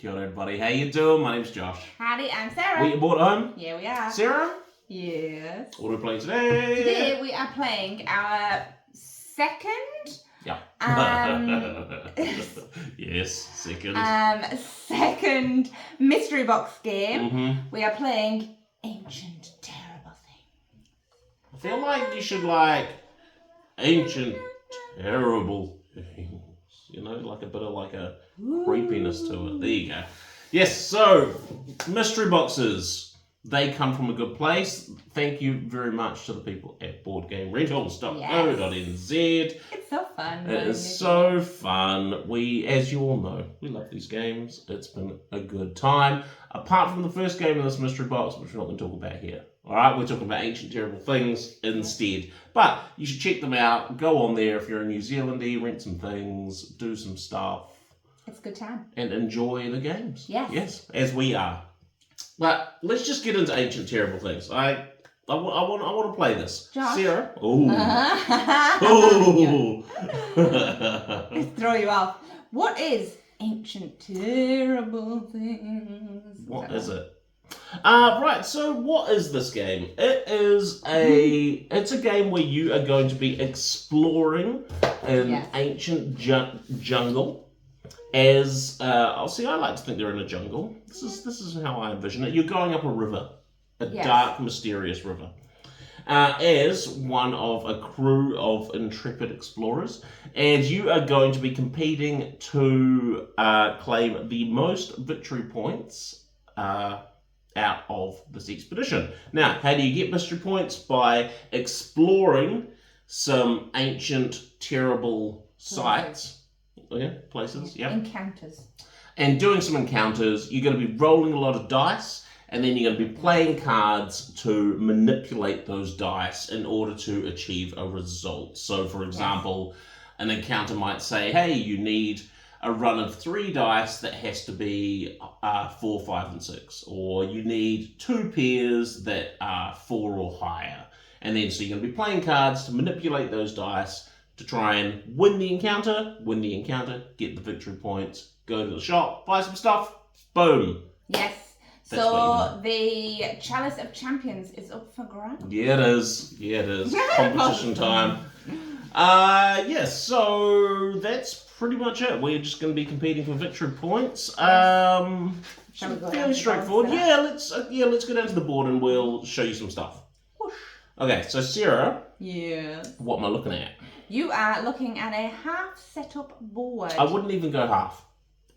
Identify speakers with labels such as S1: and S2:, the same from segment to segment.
S1: Kia ora, everybody. How you doing? My name's Josh.
S2: Howdy, I'm Sarah.
S1: We bought home.
S2: Yeah, we are.
S1: Sarah?
S2: Yes.
S1: What are we playing today?
S2: Today we are playing our second.
S1: Yeah. Yes, second.
S2: Second mystery box game.
S1: Mm-hmm.
S2: We are playing Ancient Terrible Things.
S1: I feel like you should like ancient terrible things. You know, like a bit of like a creepiness to it. There you go. Yes, so mystery boxes. They come from a good place. Thank you very much to the people at Boardgame Rentals.co.nz.
S2: It's so fun.
S1: It is so fun. We, as you all know, we love these games. It's been a good time. Apart from the first game in this mystery box, which we're not going to talk about here. Alright, we're talking about Ancient Terrible Things instead. But you should check them out. Go on there if you're a New Zealander, rent some things, do some stuff.
S2: It's a good time.
S1: And enjoy the games.
S2: Yes.
S1: Yes, as we are. But let's just get into Ancient Terrible Things. I want to play this.
S2: Josh.
S1: Sarah. Ooh.
S2: Ooh.
S1: Ooh.
S2: Let's throw you off. What is Ancient Terrible Things?
S1: What is it? Right, so what is this game? It's a game where you are going to be exploring an ancient jungle. As I like to think they're in a jungle. This is how I envision it. You're going up a river, a dark, mysterious river. As one of a crew of intrepid explorers, and you are going to be competing to claim the most victory points out of this expedition. Now, how do you get mystery points? By exploring some ancient, terrible sites. Places,
S2: Encounters.
S1: And doing some encounters. You're going to be rolling a lot of dice, and then you're going to be playing cards to manipulate those dice in order to achieve a result. So, for example, an encounter might say, hey, you need a run of 3 dice that has to be 4, 5, and 6. Or you need 2 pairs that are 4 or higher. And then so you're going to be playing cards to manipulate those dice to try and win the encounter, get the victory points, go to the shop, buy some stuff, boom.
S2: Yes. So the Chalice of Champions is up for grabs.
S1: Yeah, it is. Competition time. So that's pretty much it. We're just going to be competing for victory points. Fairly straightforward. Let's go down to the board and we'll show you some stuff. Whoosh. Okay, so Sarah.
S2: Yes.
S1: What am I looking at?
S2: You are looking at a half set up board.
S1: I wouldn't even go half.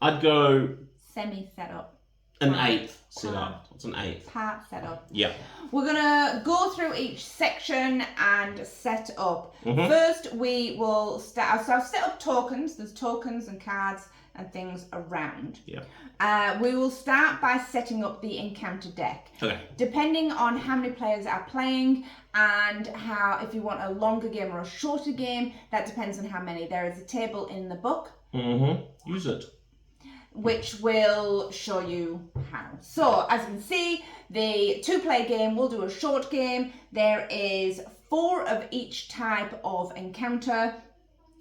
S1: I'd go
S2: semi set up.
S1: An eighth set up. It's an eighth.
S2: Part set up.
S1: Yeah.
S2: We're going to go through each section and set up.
S1: Mm-hmm.
S2: First, we will start. So I've set up tokens. There's tokens and cards and things around.
S1: Yeah.
S2: We will start by setting up the encounter deck.
S1: Okay.
S2: Depending on how many players are playing and if you want a longer game or a shorter game, that depends on how many. There is a table in the book.
S1: Mm-hmm. Use it.
S2: Which will show you how. So, as you can see, the 2-player game, we'll do a short game. There is 4 of each type of encounter.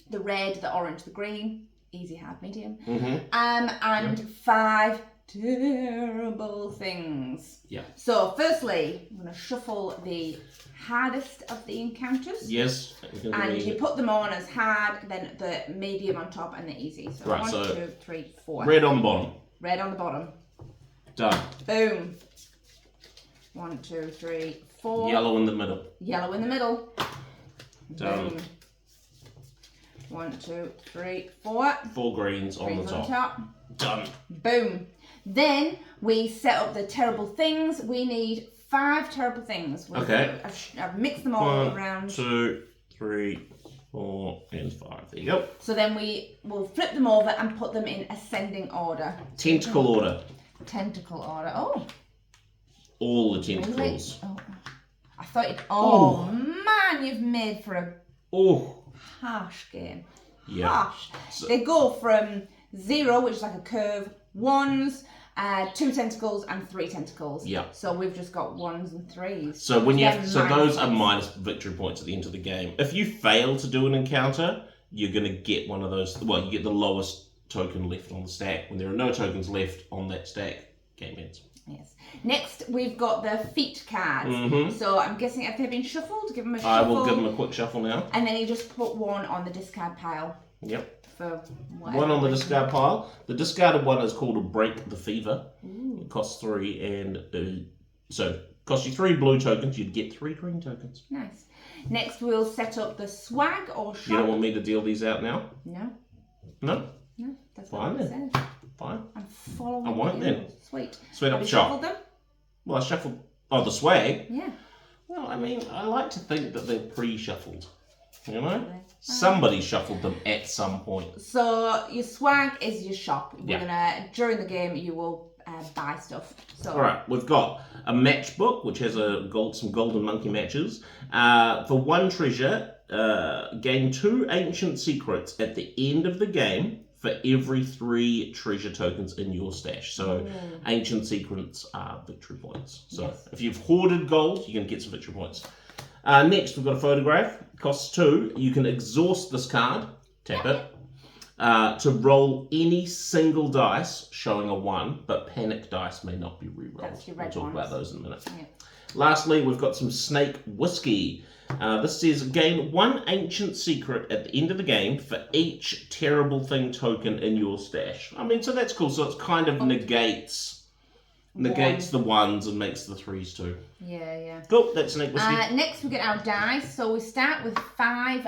S2: The red, the orange, the green. Easy, hard, medium.
S1: Mm-hmm.
S2: And 5 terrible things.
S1: Yeah.
S2: So, firstly, I'm going to shuffle the hardest of the encounters.
S1: Yes.
S2: And you put them on as hard, then the medium on top, and the easy. So,
S1: right,
S2: 1, 2, 3, 4.
S1: Red on the bottom.
S2: Red on the bottom.
S1: Done.
S2: Boom. 1, 2, 3, 4.
S1: Yellow in the middle.
S2: Yellow in the middle.
S1: Done.
S2: Boom. 1, 2, 3, 4.
S1: 4 greens on the top. Done.
S2: Boom. Then we set up the terrible things. We need 5 terrible things.
S1: Okay.
S2: I've mixed them all around.
S1: 1, 2, 3, 4, and 5. There you go.
S2: So then we will flip them over and put them in ascending order.
S1: Tentacle order.
S2: Tentacle order. Oh.
S1: All the tentacles.
S2: Oh. I thought it. Oh man, you've made for a harsh game.
S1: Yeah.
S2: Harsh. So, they go from 0, which is like a curve, 1s, 2 tentacles, and 3 tentacles.
S1: Yeah.
S2: So we've just got 1s and 3s.
S1: So when those are minus victory points at the end of the game. If you fail to do an encounter, you're going to get one of those. Well, you get the lowest token left on the stack. When there are no tokens left on that stack, game ends.
S2: Yes. Next, we've got the feet cards. So I'm guessing if they've been shuffled, give them a shuffle.
S1: I will give them a quick shuffle now.
S2: And then you just put one on the discard pile.
S1: Yep.
S2: For
S1: one on the discard pile. The discarded one is called a Break the Fever. It costs 3 and so costs you 3 blue tokens. You'd get 3 green tokens.
S2: Nice. Next, we'll set up the swag or shop.
S1: You don't want me to deal these out now?
S2: No.
S1: No?
S2: No, that's
S1: Fine
S2: what I
S1: then.
S2: said.
S1: Fine.
S2: I'm following
S1: I won't then.
S2: Sweet.
S1: Sweet up
S2: Have
S1: the
S2: you
S1: shop.
S2: shuffled them?
S1: Well, I shuffled. Oh, the swag?
S2: Yeah.
S1: Well, I mean, I like to think that they're pre-shuffled. You know? Somebody shuffled them at some point.
S2: So your swag is your shop.
S1: Yeah.
S2: Gonna during the game you will buy stuff. So
S1: Alright, we've got a match book which has some golden monkey matches. For 1 treasure, gain 2 ancient secrets at the end of the game for every 3 treasure tokens in your stash. So ancient secrets are victory points. So if you've hoarded gold, you're going to get some victory points. Next, we've got a photograph. It costs 2. You can exhaust this card, tap it, to roll any single dice showing a 1, but panic dice may not be re-rolled.
S2: That's your red
S1: We'll talk
S2: ones.
S1: about those in a minute.
S2: Yeah.
S1: Lastly, we've got some snake whiskey. This says gain 1 ancient secret at the end of the game for each terrible thing token in your stash. I mean, so that's cool. So it's kind of negates the 1s and makes the 3s too.
S2: Yeah.
S1: Cool, that's snake whiskey.
S2: Next we get our dice. So we start with 5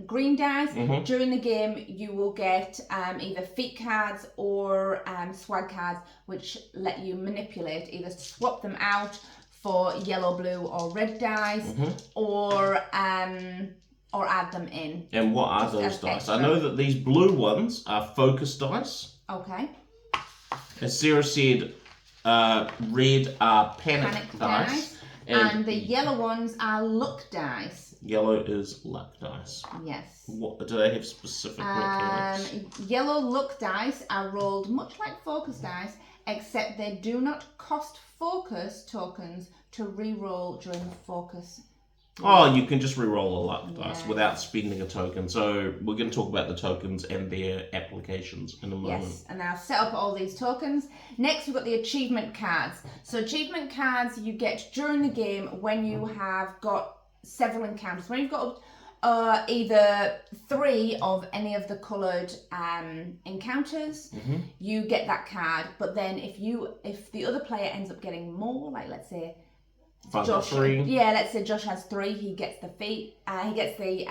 S2: green dice. During the game you will get either feet cards or swag cards, which let you manipulate, either swap them out for yellow, blue or red dice, or add them in.
S1: And what are those dice? I know that these blue ones are focus dice.
S2: Okay.
S1: As Sarah said, red are panic dice.
S2: And the yellow ones are luck dice.
S1: Yellow is luck dice.
S2: Yes.
S1: What do they have specific mechanics?
S2: Yellow luck dice are rolled much like focus dice, except they do not cost focus tokens to re-roll during the focus.
S1: Oh, you can just re-roll a luck dice without spending a token. So we're going to talk about the tokens and their applications in a moment.
S2: Yes, and I'll set up all these tokens. Next, we've got the achievement cards. So achievement cards you get during the game when you have got several encounters. When you've got either 3 of any of the coloured encounters, you get that card. But then if the other player ends up getting more, like let's say Josh,
S1: 3.
S2: Yeah, let's say Josh has 3, he gets the feat, he gets the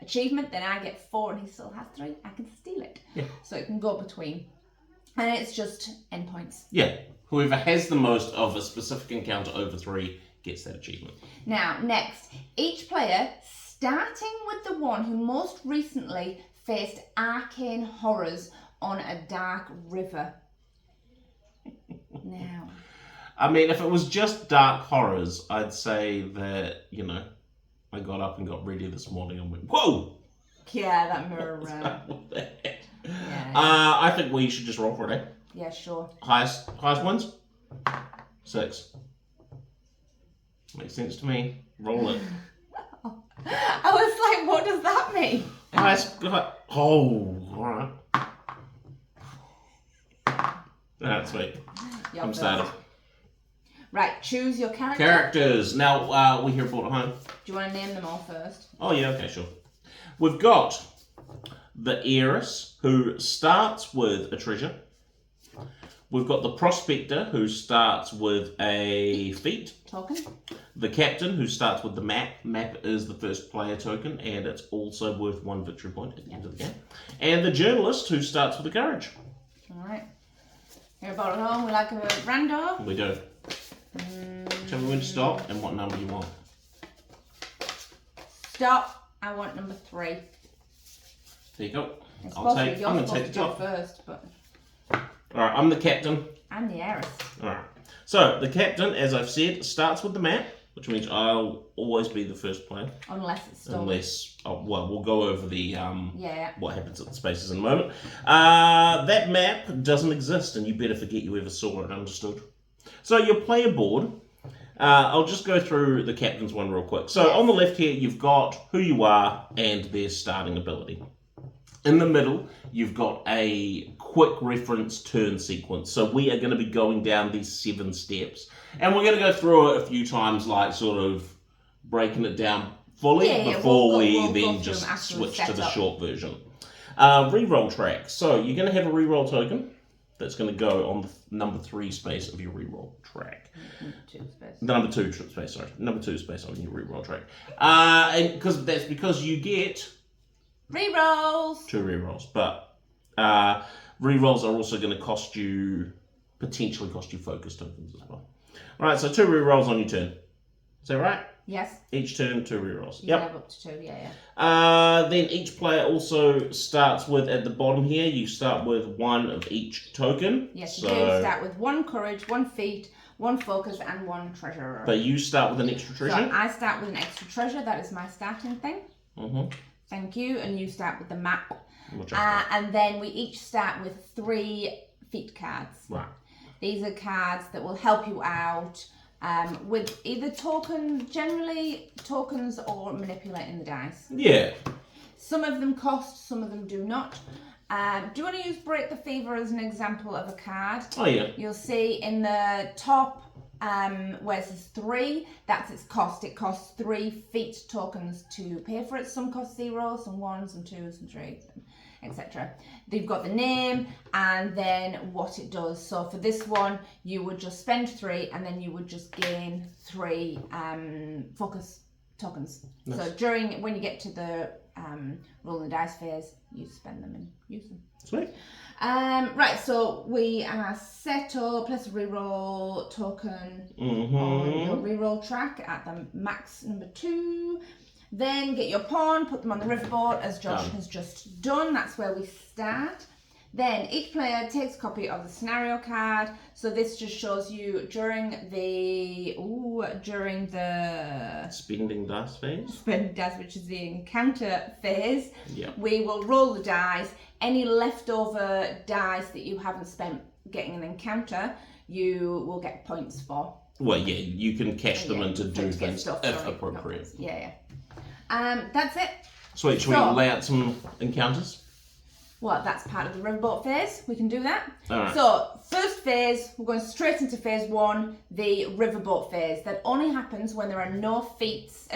S2: achievement, then I get 4 and he still has 3, I can steal it.
S1: Yeah.
S2: So it can go between. And it's just endpoints.
S1: Yeah. Whoever has the most of a specific encounter over 3 gets that achievement.
S2: Now, next, each player, starting with the one who most recently faced arcane horrors on a dark river. Now...
S1: I mean, if it was just dark horrors, I'd say that, I got up and got ready this morning and went, whoa!
S2: Yeah, that mirror.
S1: I think we should just roll for it, eh?
S2: Yeah, sure.
S1: Highest wins? 6. Makes sense to me. Roll it.
S2: I was like, what does that mean?
S1: Oh, alright. That's sweet. I'm started.
S2: Right, choose your character.
S1: Characters. Now, we here for Boardgame.
S2: Do you want to name them all first?
S1: Oh, yeah, okay, sure. We've got the heiress, who starts with a treasure. We've got the prospector, who starts with a feat.
S2: Token. The
S1: captain, who starts with the map. Map is the first player token, and it's also worth 1 victory point at the end of the game. And the journalist, who starts with the courage.
S2: All right. Here at Boardgame, we like a rando.
S1: We do. Tell me when to stop and what number you want.
S2: Stop. I want number 3.
S1: There you go.
S2: I'm going to take the top first, but.
S1: All right, I'm the captain.
S2: I'm the heiress.
S1: All right. So the captain, as I've said, starts with the map, which means I'll always be the first player.
S2: Unless it's stolen.
S1: We'll go over the what happens at the spaces in a moment. That map doesn't exist, and you better forget you ever saw it. Understood? So your player board. I'll just go through the captain's one real quick. So on the left here, you've got who you are and their starting ability. In the middle, you've got a quick reference turn sequence. So we are going to be going down these 7 steps. And we're going to go through it a few times, like sort of breaking it down fully before we then just switch to the short version. Reroll track. So you're going to have a reroll token that's going to go on the number 3 space of your reroll track. The number 2 space, sorry. Number 2 space on your reroll track. And that's because you get...
S2: Rerolls.
S1: 2 rerolls, but rerolls are also going to potentially cost you focus tokens as well. All right, so 2 rerolls on your turn. Is that right?
S2: Yes.
S1: Each turn, 2 rerolls.
S2: You have up to 2, yeah.
S1: Then each player also starts with, at the bottom here, you start with 1 of each token.
S2: Yes, you do start with 1 courage, 1 feat, 1 focus, and 1 treasure.
S1: But you start with an extra treasure?
S2: So I start with an extra treasure. That is my starting thing.
S1: Mm-hmm.
S2: Thank you. And you start with the map. And then we each start with 3 feat cards.
S1: Right.
S2: These are cards that will help you out with either generally tokens or manipulating the dice.
S1: Yeah.
S2: Some of them cost, some of them do not. Do you want to use Break the Fever as an example of a card?
S1: Oh, yeah.
S2: You'll see in the top where it says 3, that's its cost. It costs 3 feat tokens to pay for it. Some cost 0, some 1s, some 2s, some 3s, etc. They've got the name and then what it does. So for this one, you would just spend 3 and then you would just gain 3 focus tokens. Nice. So when you get to the rolling the dice phase, you spend them and use them.
S1: Sweet.
S2: Right, so we are set up. Let's reroll token on your reroll track at the max number 2. Then get your pawn, put them on the riverboard as Josh has just done. That's where we start. Then each player takes a copy of the scenario card. So this just shows you during the
S1: spending dice phase.
S2: Spending dice, which is the encounter phase.
S1: Yeah.
S2: We will roll the dice. Any leftover dice that you haven't spent getting an encounter, you will get points for.
S1: Well, yeah, you can cash them in to do things if appropriate.
S2: Yeah. That's it.
S1: Sweet. Should we lay out some encounters?
S2: Well, that's part of the riverboat phase. We can do that.
S1: All right.
S2: So, first phase, we're going straight into phase 1, the riverboat phase. That only happens when there are no feats,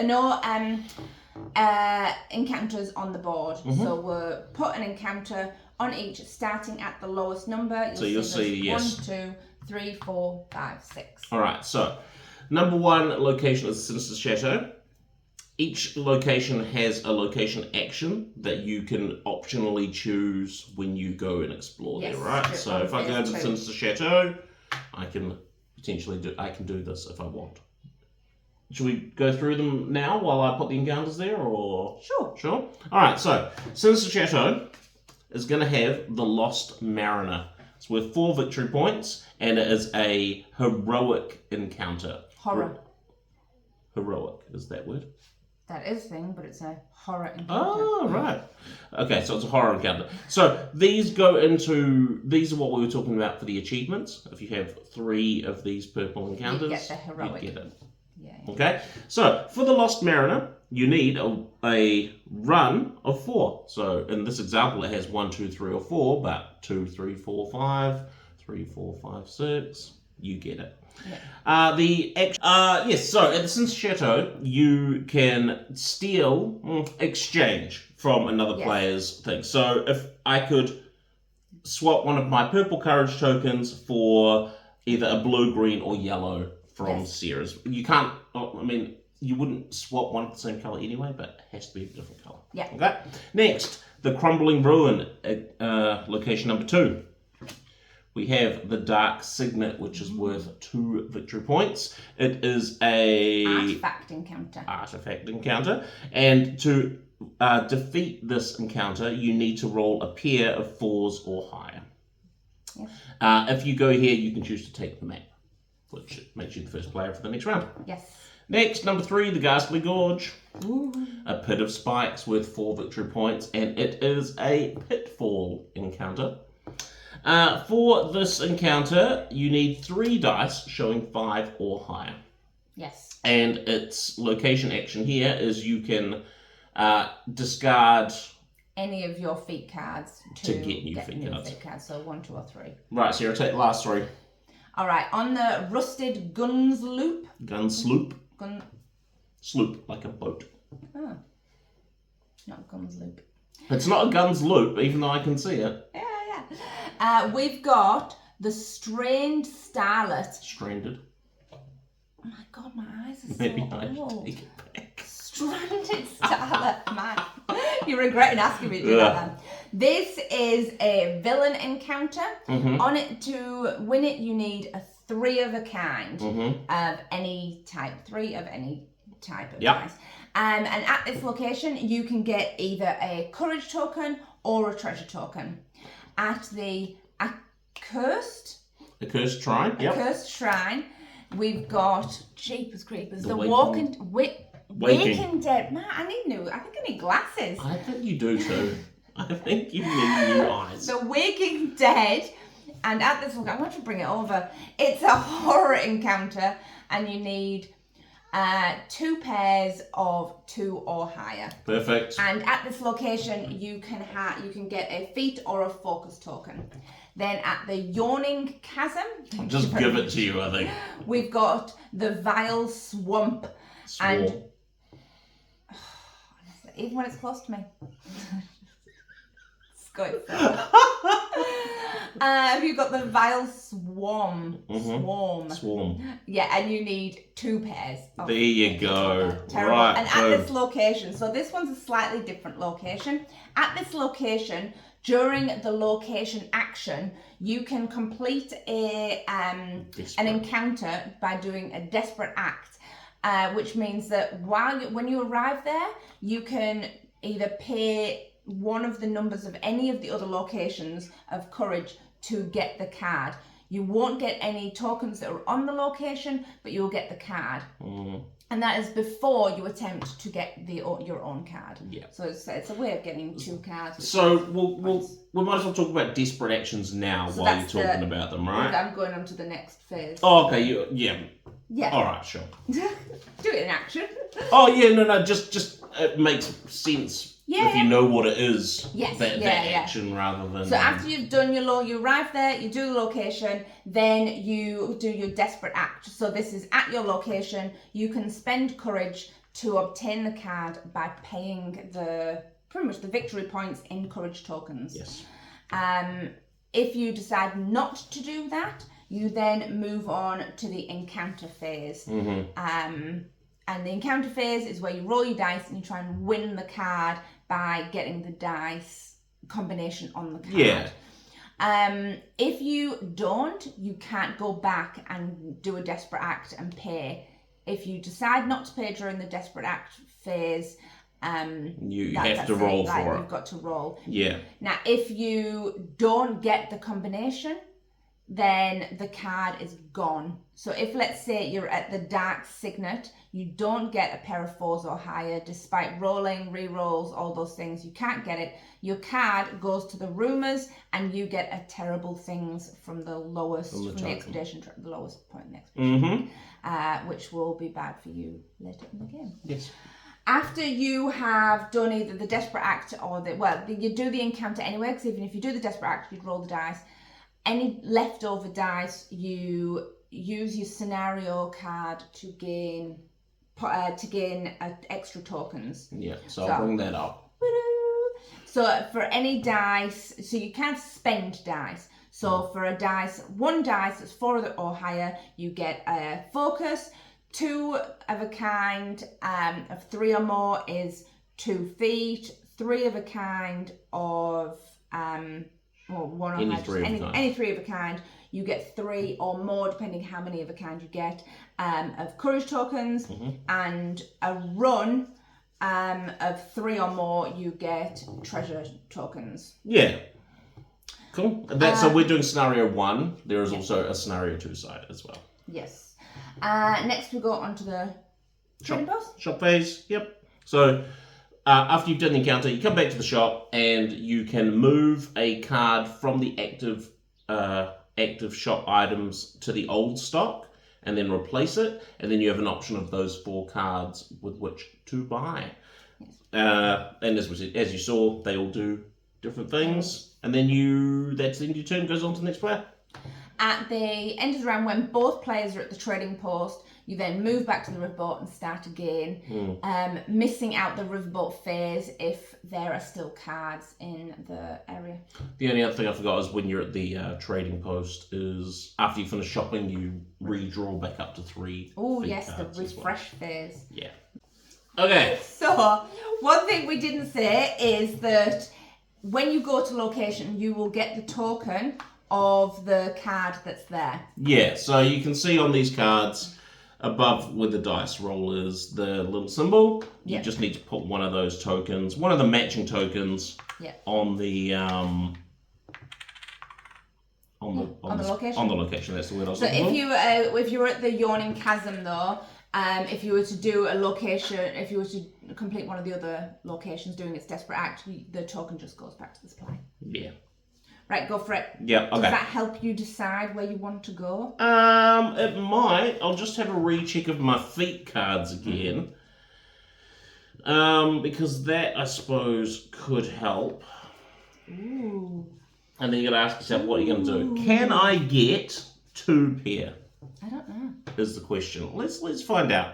S2: encounters on the board. Mm-hmm. So we'll put an encounter on each, starting at the lowest number. You'll see 1, 2, 3, 4, 5, 6.
S1: All right. So, number 1 location is Sinister Chateau. Each location has a location action that you can optionally choose when you go and explore there, right? So if I go to the Sinister Chateau, I can potentially do this if I want. Should we go through them now while I put the encounters there, or? Sure. All right, so Sinister Chateau is going to have the Lost Mariner. It's worth 4 victory points, and it is a heroic encounter. Heroic, is that word?
S2: That is a thing, but it's a horror encounter.
S1: Oh, right. Okay, so it's a horror encounter. So these are what we were talking about for the achievements. If you have 3 of these purple encounters,
S2: you get the heroic.
S1: You get it.
S2: Yeah.
S1: Okay, so for the Lost Mariner, you need a run of 4. So in this example, it has 1, 2, 3, or 4, but 2, 3, 4, 5, 3, 4, 5, 6. You get it. Yeah. So at the Sinister Chateau, you can exchange from another player's thing. So if I could swap one of my purple courage tokens for either a blue, green, or yellow from Sarah's. You can't, you wouldn't swap one of the same colour anyway, but it has to be a different colour.
S2: Yeah.
S1: Okay. Next, the Crumbling Ruin, location number 2. We have the Dark Signet, which is worth 2 victory points. It is a
S2: artifact encounter.
S1: And to defeat this encounter, you need to roll a pair of 4s or higher. Yes. If you go here, you can choose to take the map, which makes you the first player for the next round.
S2: Yes.
S1: Next, number 3, the Ghastly Gorge.
S2: Ooh.
S1: A Pit of Spikes worth 4 victory points, and it is a pitfall encounter. For this encounter, you need 3 dice showing 5 or higher.
S2: Yes.
S1: And its location action here is you can discard
S2: any of your feat cards
S1: to get new feat cards.
S2: So 1, 2, or 3.
S1: Right, so you'll take the last 3.
S2: All right, on the rusted guns loop.
S1: Gun sloop. Sloop, like a boat.
S2: Oh, not guns loop.
S1: It's not a guns loop, even though I can see it.
S2: Yeah. We've got the strained starlet.
S1: Stranded.
S2: Oh my god, my eyes are
S1: Maybe
S2: so
S1: I should
S2: old.
S1: take it back.
S2: Stranded starlet, man. You're regretting asking me to do that then. This is a villain encounter. On it, to win it, you need a 3 of a kind of any type. 3 of any type of dice. And at this location, you can get either a courage token or a treasure token. At the accursed
S1: shrine. Yep.
S2: Accursed shrine, we've got Jeepers Creepers. The Waking Dead. Man, I think I need glasses.
S1: I think you do too. I think you need new eyes.
S2: The Waking Dead. And at this look, I'm going to bring it over. It's a horror encounter, and you need 2 pairs of 2 or higher.
S1: Perfect.
S2: And at this location, you can get a feat or a focus token. Then at the Yawning Chasm,
S1: I'll just give it to you, I think.
S2: We've got the Vile Swamp. And even when it's close to me, it's going further. You've got the Vile Swarm. Swarm. Yeah, and you need 2 pairs.
S1: There you go.
S2: Terrible.
S1: Right.
S2: And at this location, so this one's a slightly different location. At this location, during the location action, you can complete an encounter by doing a desperate act, which means that when you arrive there, you can either pay one of the numbers of any of the other locations of courage to get the card. You won't get any tokens that are on the location, but you'll get the card. And that is before you attempt to get your own card. Yeah. So it's a way of getting 2 cards.
S1: So we might as well talk about desperate actions now while you're talking about them, right?
S2: I'm going on to the next phase.
S1: Oh, okay. Yeah. All right, sure.
S2: Do it in action.
S1: Oh yeah, no. Just it makes sense.
S2: Yeah.
S1: If you know what it is,
S2: yes.
S1: that action rather than...
S2: So after you've done you arrive there, you do the location, then you do your desperate act. So this is at your location. You can spend courage to obtain the card by paying pretty much the victory points in courage tokens.
S1: Yes.
S2: If you decide not to do that, you then move on to the encounter phase. And the encounter phase is where you roll your dice and you try and win the card by getting the dice combination on the card. Yeah. If you don't, you can't go back and do a desperate act and pay. If you decide not to pay during the desperate act phase,
S1: you have to roll for it.
S2: You've got to roll.
S1: Yeah.
S2: Now, if you don't get the combination, then the card is gone. So if, let's say, you're at the Dark Signet, you don't get a pair of 4s or higher, despite rolling, re-rolls, all those things, you can't get it. Your card goes to the Rumors, and you get a terrible things from the lowest, from the expedition, the lowest point in the expedition, which will be bad for you later in the game.
S1: Yes.
S2: After you have done either the Desperate Act or you do the encounter anyway, because even if you do the Desperate Act, you'd roll the dice. Any leftover dice, you use your scenario card to gain extra tokens.
S1: Yeah, so I'll bring that up.
S2: So for any dice, so you can't spend dice. So for one dice that's 4 or higher, you get a focus. 2 of a kind of 3 or more is 2 feet. 3 of a kind of one or any 3 of a kind, you get 3 or more, depending how many of a kind you get, of courage tokens, and a run of 3 or more, you get treasure tokens.
S1: Yeah. Cool. So we're doing scenario 1. There is also a scenario 2 side as well.
S2: Yes. Next we go on to the
S1: shop phase. Yep. So after you've done the encounter, you come back to the shop and you can move a card from the active shop items to the old stock and then replace it, and then you have an option of those 4 cards with which to buy. And as you saw, they all do different things. And then that's the end of your turn, goes on to the next player.
S2: At the end of the round, when both players are at the trading post, you then move back to the riverboat and start again, missing out the riverboat phase if there are still cards in the area.
S1: The only other thing I forgot is when you're at the trading post is after you finish shopping, you redraw back up to 3.
S2: Oh yes, the refresh phase.
S1: Yeah. Okay.
S2: So, one thing we didn't say is that when you go to location, you will get the token of the card that's there.
S1: Yeah, so you can see on these cards above where the dice roll is the little symbol. You just need to put one of those tokens, one of the matching tokens, on the
S2: location.
S1: On the location, that's the word I was
S2: So
S1: looking for.
S2: if you were at the Yawning Chasm though, if you were to do a location, if you were to complete one of the other locations doing its desperate act, the token just goes back to the supply.
S1: Yeah.
S2: Right, go for it.
S1: Yeah, okay.
S2: Does that help you decide where you want to go?
S1: It might. I'll just have a recheck of my feat cards again. Because that, I suppose, could help.
S2: Ooh.
S1: And then you got to ask yourself, what are you going to do? Can I get 2 pair?
S2: I don't know.
S1: Is the question. Let's find out.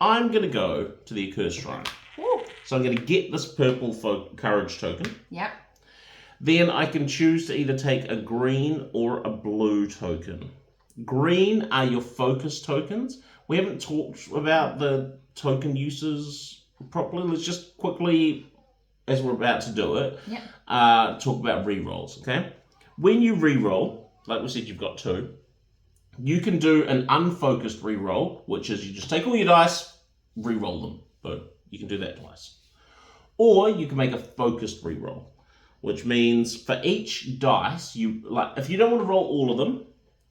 S1: I'm going to go to the Accursed Shrine.
S2: Ooh.
S1: So I'm going to get this purple courage token.
S2: Yep.
S1: Then I can choose to either take a green or a blue token. Green are your focus tokens. We haven't talked about the token uses properly. Let's just quickly, as we're about to do it, talk about rerolls, okay? When you reroll, like we said, you've got 2. You can do an unfocused reroll, which is you just take all your dice, reroll them. Boom. You can do that twice. Or you can make a focused reroll, which means for each dice, if you don't want to roll all of them,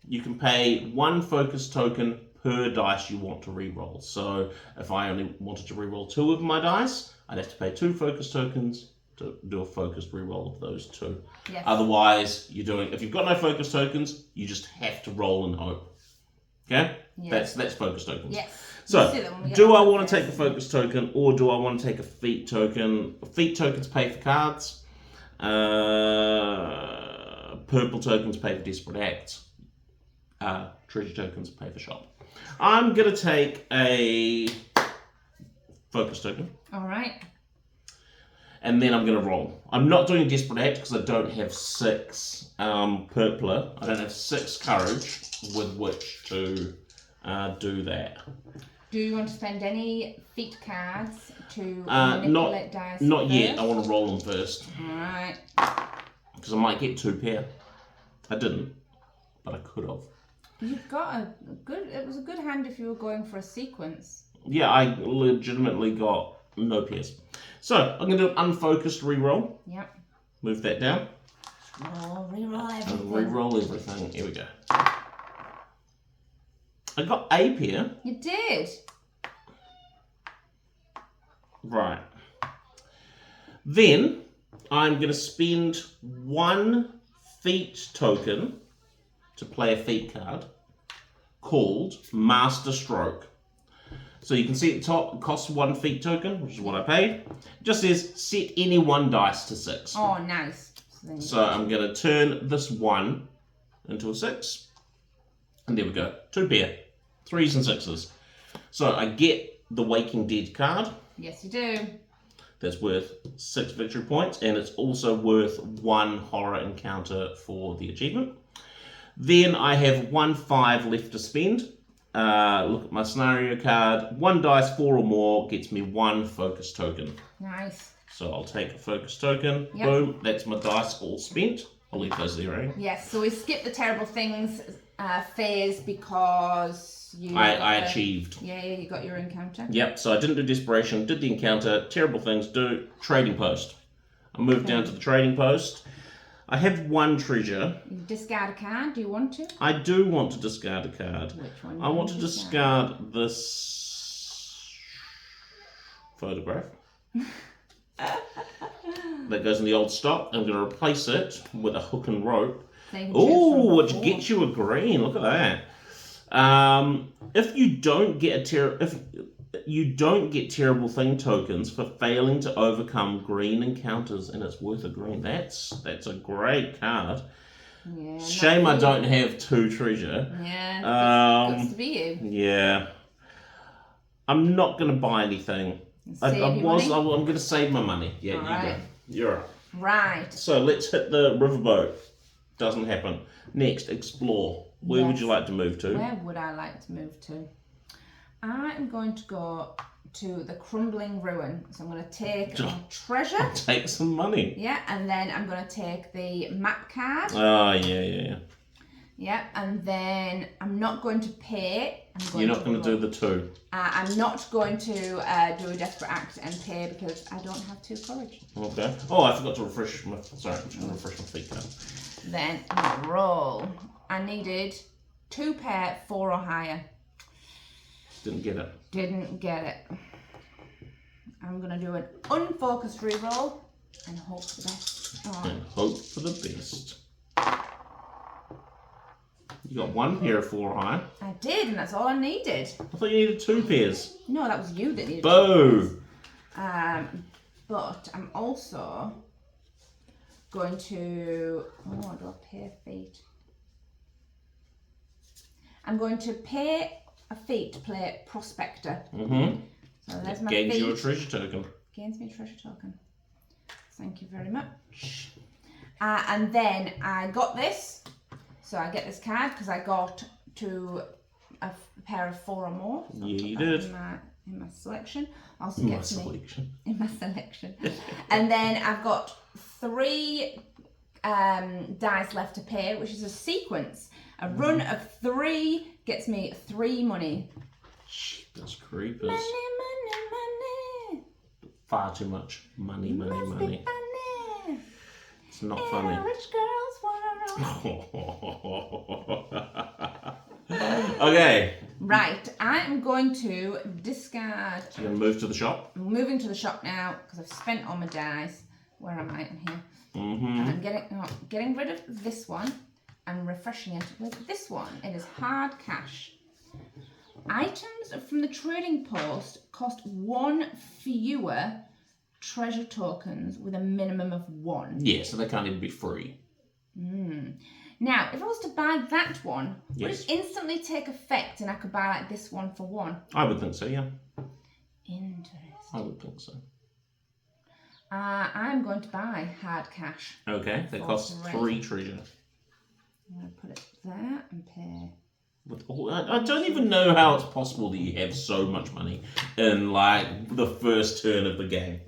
S1: you can pay 1 focus token per dice you want to reroll. So if I only wanted to reroll 2 of my dice, I'd have to pay 2 focus tokens to do a focused reroll of those 2.
S2: Yes.
S1: Otherwise, if you've got no focus tokens, you just have to roll and hope. Okay? Yes. That's focus tokens.
S2: Yes.
S1: So, do I want to take a focus token or do I want to take a feat token? Feat tokens pay for cards. Purple tokens pay for desperate acts. Treasure tokens pay for shop. I'm going to take a focus token.
S2: All right.
S1: And then I'm going to roll. I'm not doing a desperate act because I don't have 6 purpler. I don't have 6 courage with which to do that.
S2: Do you want to spend any feat cards to manipulate dice?
S1: Not yet. I want to roll them first.
S2: Alright.
S1: Because I might get 2 pair. I didn't, but I could have.
S2: You've got it was a good hand if you were going for a sequence.
S1: Yeah, I legitimately got no pairs. So, I'm going to do an unfocused reroll.
S2: Yep.
S1: Move that down.
S2: Oh, reroll everything.
S1: And reroll everything. Here we go. I got a pair.
S2: You did.
S1: Right. Then I'm going to spend 1 feat token to play a feat card called Master Stroke. So you can see at the top, it costs 1 feat token, which is what I paid. It just says set any 1 dice to 6.
S2: Oh, nice.
S1: So I'm going to turn this 1 into a 6. And there we go. 2 pair. 3s and 6s. So I get the Waking Dead card.
S2: Yes, you do.
S1: That's worth 6 victory points, and it's also worth 1 horror encounter for the achievement. Then I have 1 5 left to spend. Look at my scenario card. 1 dice, 4 or more, gets me 1 focus token.
S2: Nice.
S1: So I'll take a focus token.
S2: Yep.
S1: Boom. That's my dice all spent. I'll leave those there, eh?
S2: Yes, so we skipped the terrible things phase because
S1: I achieved.
S2: Yeah, you got your encounter.
S1: Yep, so I didn't do desperation, did the encounter, terrible things, do trading post. I moved down to the trading post. I have 1 treasure.
S2: You discard a card, do you want to?
S1: I do want to discard a card.
S2: Which one?
S1: I want to discard this photograph. That goes in the old stock. I'm going to replace it with a hook and rope. Oh, which gets you a green. Look at that. If you don't get you don't get terrible thing tokens for failing to overcome green encounters, and it's worth a green. That's a great card.
S2: Yeah,
S1: Shame I don't have 2 treasure.
S2: Yeah, good to be you.
S1: Yeah. I'm not going to buy anything. I'm going to save my money. Yeah, go. You're up.
S2: Right.
S1: So let's hit the riverboat. Doesn't happen. Next, explore. Where would you like to move to?
S2: Where would I like to move to? I am going to go to the crumbling ruin. So I'm going to take a treasure.
S1: Take some money.
S2: Yeah, and then I'm going to take the map card.
S1: Oh, yeah.
S2: Yeah, and then I'm not going to pay.
S1: You're not going to do the 2.
S2: I'm not going to do a desperate act and pay because I don't have 2 courage.
S1: Okay. Oh, I forgot to refresh my. Sorry, I'm just going to refresh my feet card.
S2: Then I'm gonna roll. I needed 2 pair, 4 or higher.
S1: Didn't get it.
S2: Didn't get it. I'm gonna do an unfocused reroll and hope for the best. Oh.
S1: And hope for the best. You got 1 pair of 4 or higher.
S2: I did, and that's all I needed.
S1: I thought you needed 2 pairs.
S2: No, that was you that needed.
S1: Boo!
S2: But I'm also going to. Oh, do I pay a feat? I'm going to pay a feat to play Prospector.
S1: Mm-hmm.
S2: So there's my
S1: Gains
S2: feat.
S1: you a treasure token.
S2: Gains me a treasure token. Thank you very much. And then I got this. So I get this card because I got to a pair of 4 or more. So
S1: yeah, you did.
S2: In my selection. Also
S1: In my
S2: gets
S1: selection.
S2: In my selection. And then I've got 3 dice left to pay, which is a sequence. A run of 3 gets me 3 money.
S1: That's creepers.
S2: Money, money, money.
S1: Far too much money.
S2: Funny.
S1: It's not funny.
S2: Rich girls world.
S1: Okay.
S2: Right, I'm going to discard.
S1: You're going to move to the shop?
S2: I'm moving to the shop now because I've spent all my dice. Where am I in here?
S1: Mm-hmm.
S2: And I'm getting rid of this one and refreshing it with this one. It is hard cash. Items from the trading post cost 1 fewer treasure tokens with a minimum of 1.
S1: Yeah, so they can't even be free.
S2: Now, if I was to buy that one, would
S1: Yes.
S2: it instantly take effect and I could buy like this one for 1?
S1: I would think so, yeah.
S2: Interesting.
S1: I would think so.
S2: I'm going to buy hard cash.
S1: Okay, that costs 3 treasure.
S2: I'm going to put it there and pay.
S1: I don't even know how it's possible that you have so much money in like the first turn of the game.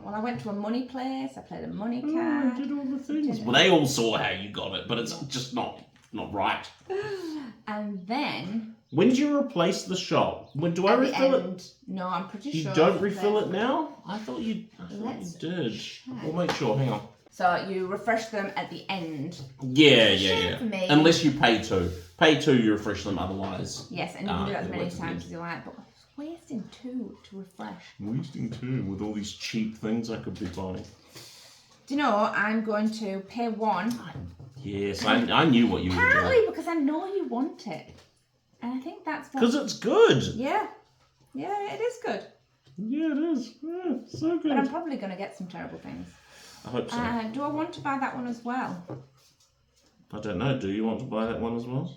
S2: Well, I went to a money place. I played a money card.
S1: I did all the things. Well, they all saw how you got it, but it's just not right.
S2: And then.
S1: When do you replace the shop? When do I refill it?
S2: No, I'm pretty sure.
S1: You don't refill it now? I thought you did.
S2: Check.
S1: We'll make sure. Hang on.
S2: So you refresh them at the end.
S1: Yeah. Unless you pay 2. Pay 2, you refresh them. Otherwise.
S2: Yes, and you can do that as many times as you like. But wasting 2 to refresh.
S1: Wasting 2 with all these cheap things I could be buying.
S2: Do you know, I'm going to pay 1.
S1: Yes, I knew what you were doing.
S2: Partly because I know you want it. And I think that's what...
S1: Because it's good.
S2: Yeah. Yeah, it is good.
S1: Yeah, it is. Yeah, so good.
S2: But I'm probably going to get some terrible things.
S1: I hope so.
S2: Do I want to buy that one as well?
S1: I don't know. Do you want to buy that one as well?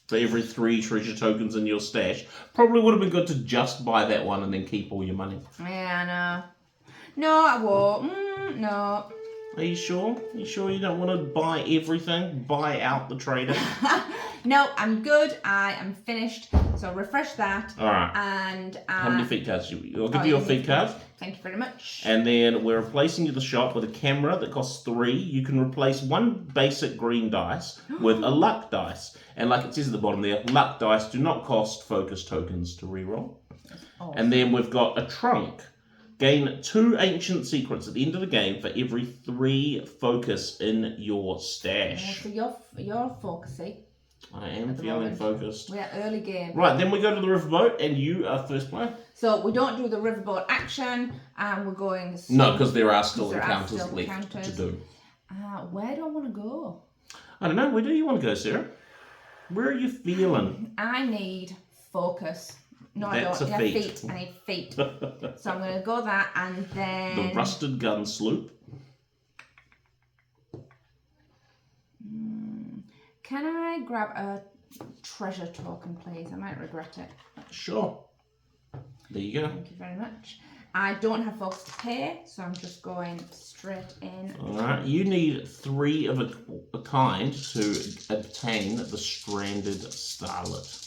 S1: For every 3 treasure tokens in your stash. Probably would have been good to just buy that one and then keep all your money.
S2: Yeah, I know. No, I won't. No.
S1: Are you sure? You sure you don't want to buy everything? Buy out the trader?
S2: No, I'm good. I am finished. So refresh that.
S1: All right.
S2: And
S1: how many feet cards? I'll give you your feet card.
S2: Thank you very much.
S1: And then we're replacing the shop with a camera that costs 3. You can replace 1 basic green dice with a luck dice. And like it says at the bottom there, luck dice do not cost focus tokens to reroll. Oh. And then we've got a trunk. Gain 2 ancient secrets at the end of the game for every 3 focus in your stash.
S2: So you're focusing.
S1: I am feeling focused.
S2: We're early game.
S1: Right, then we go to the riverboat and you are first player.
S2: So we don't do the riverboat action and we're going...
S1: No, because there are still encounters left to do.
S2: Where do I want to go?
S1: I don't know. Where do you want to go, Sarah? Where are you feeling?
S2: I need focus. No,
S1: That's
S2: I don't.
S1: a feat.
S2: I need feet. So I'm going to go that and then...
S1: The rusted gun sloop.
S2: Can I grab a treasure token, please? I might regret it.
S1: Sure. There you go.
S2: Thank you very much. I don't have focus to pay, so I'm just going straight in.
S1: Alright, you need 3 of a kind to obtain the stranded starlet.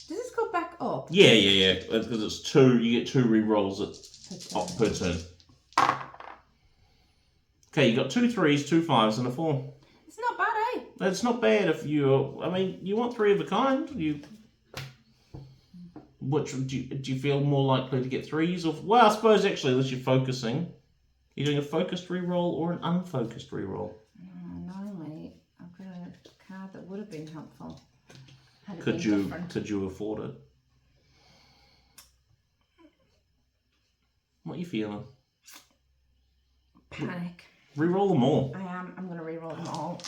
S2: Does this go back up?
S1: Yeah. Because it's 2, you get 2 rerolls per turn. Okay, you got 2 3s, 2 5s, and a 4.
S2: It's not bad, eh?
S1: That's not bad if you. I mean, you want 3 of a kind. Which do you feel more likely to get 3s or? Well, I suppose actually, unless you're focusing, you're doing a focused reroll or an unfocused reroll.
S2: Normally, I've got a card that would have been helpful.
S1: Could you afford it? What are you feeling?
S2: Panic.
S1: Reroll them all.
S2: I am. I'm going to reroll them all.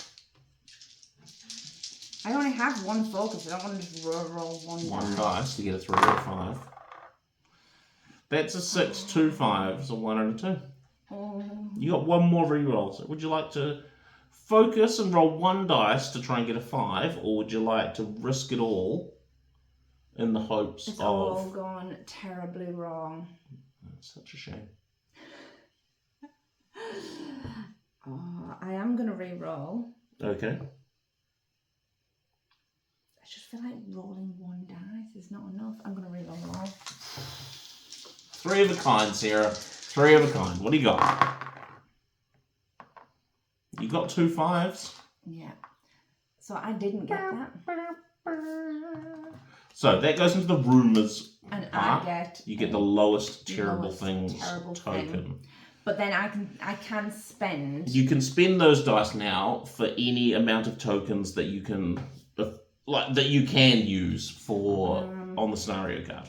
S2: I only have 1 focus. I don't want to just roll one
S1: dice to get a 3 or a 5. That's a 6, 2 5s, a 1 and a 2. You got 1 more reroll. So would you like to focus and roll 1 dice to try and get a 5, or would you like to risk it all in the hopes
S2: it's
S1: of...
S2: all gone terribly wrong.
S1: That's such a shame.
S2: I am going to reroll.
S1: Okay.
S2: I just feel like rolling 1 dice is not enough. I'm going to reroll them all.
S1: 3 of a kind, Sarah. 3 of a kind. What do you got? You got 2 5s.
S2: Yeah. So I didn't get that.
S1: So that goes into the rumours
S2: And
S1: part. You get the lowest terrible things token.
S2: But then I can spend.
S1: You can spend those dice now for any amount of tokens that you can use for on the scenario card.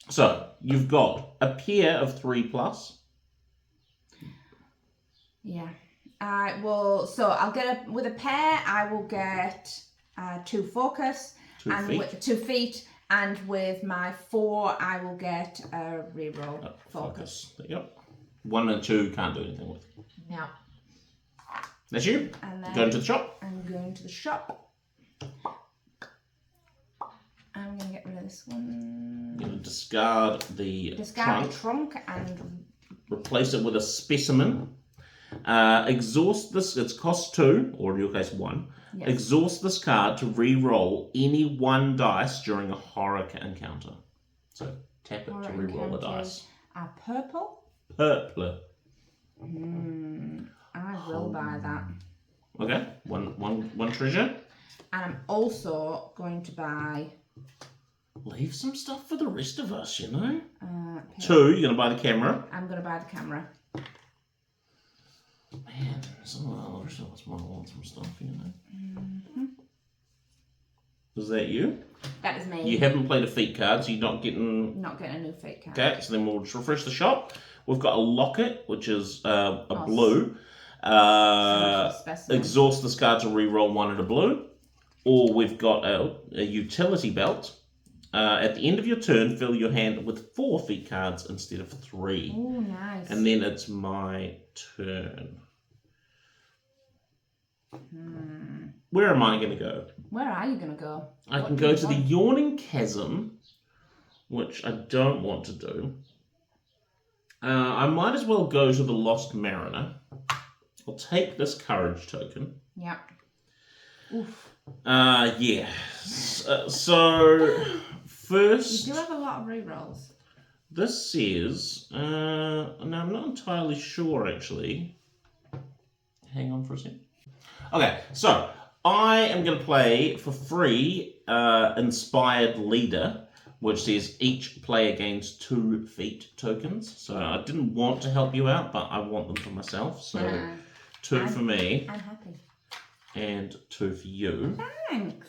S1: So you've got a pair of 3+.
S2: Yeah. So I'll get with a pair. I will get 2 focus
S1: 2
S2: and
S1: feet.
S2: with 2 feet, and with my 4, I will get a reroll focus.
S1: Yep. 1 and 2 can't do anything with.
S2: No.
S1: That's you.
S2: And then
S1: Going to the shop.
S2: I'm going to the shop. I'm going to get rid of this one.
S1: You're going to discard the
S2: trunk and
S1: replace it with a specimen. Exhaust this. It's cost 2, or in your case 1. Yes. Exhaust this card to re-roll any 1 dice during a horror encounter. So tap it to re-roll the dice.
S2: Purple.
S1: Purple.
S2: I will buy that.
S1: Okay, one treasure.
S2: And I'm also going to buy...
S1: Leave some stuff for the rest of us, you know? 2, you're going to buy the camera.
S2: I'm going to buy the camera.
S1: Man, some of the rest of us might want some stuff, you know? Is that you?
S2: That is me.
S1: You haven't played a feat card, so you're not getting...
S2: Not getting a new feat card.
S1: Okay, so then we'll just refresh the shop. We've got a locket, which is a blue. Exhaust this card to re-roll 1 at a blue. Or we've got a utility belt. At the end of your turn, fill your hand with 4 feat cards instead of 3.
S2: Oh, nice.
S1: And then it's my turn. Where am I going to go?
S2: Where are you going to go?
S1: I can go to the Yawning Chasm, which I don't want to do. I might as well go to the Lost Mariner. I'll take this courage token.
S2: Yep. Oof.
S1: Yeah. So, first...
S2: You do have a lot of rerolls.
S1: This says... no, I'm not entirely sure, actually. Hang on for a second. Okay, so, I am going to play for free Inspired Leader, which says each player gains 2 feat tokens. So I didn't want to help you out, but I want them for myself. So 2 for me.
S2: I'm happy.
S1: And 2 for you.
S2: Thanks.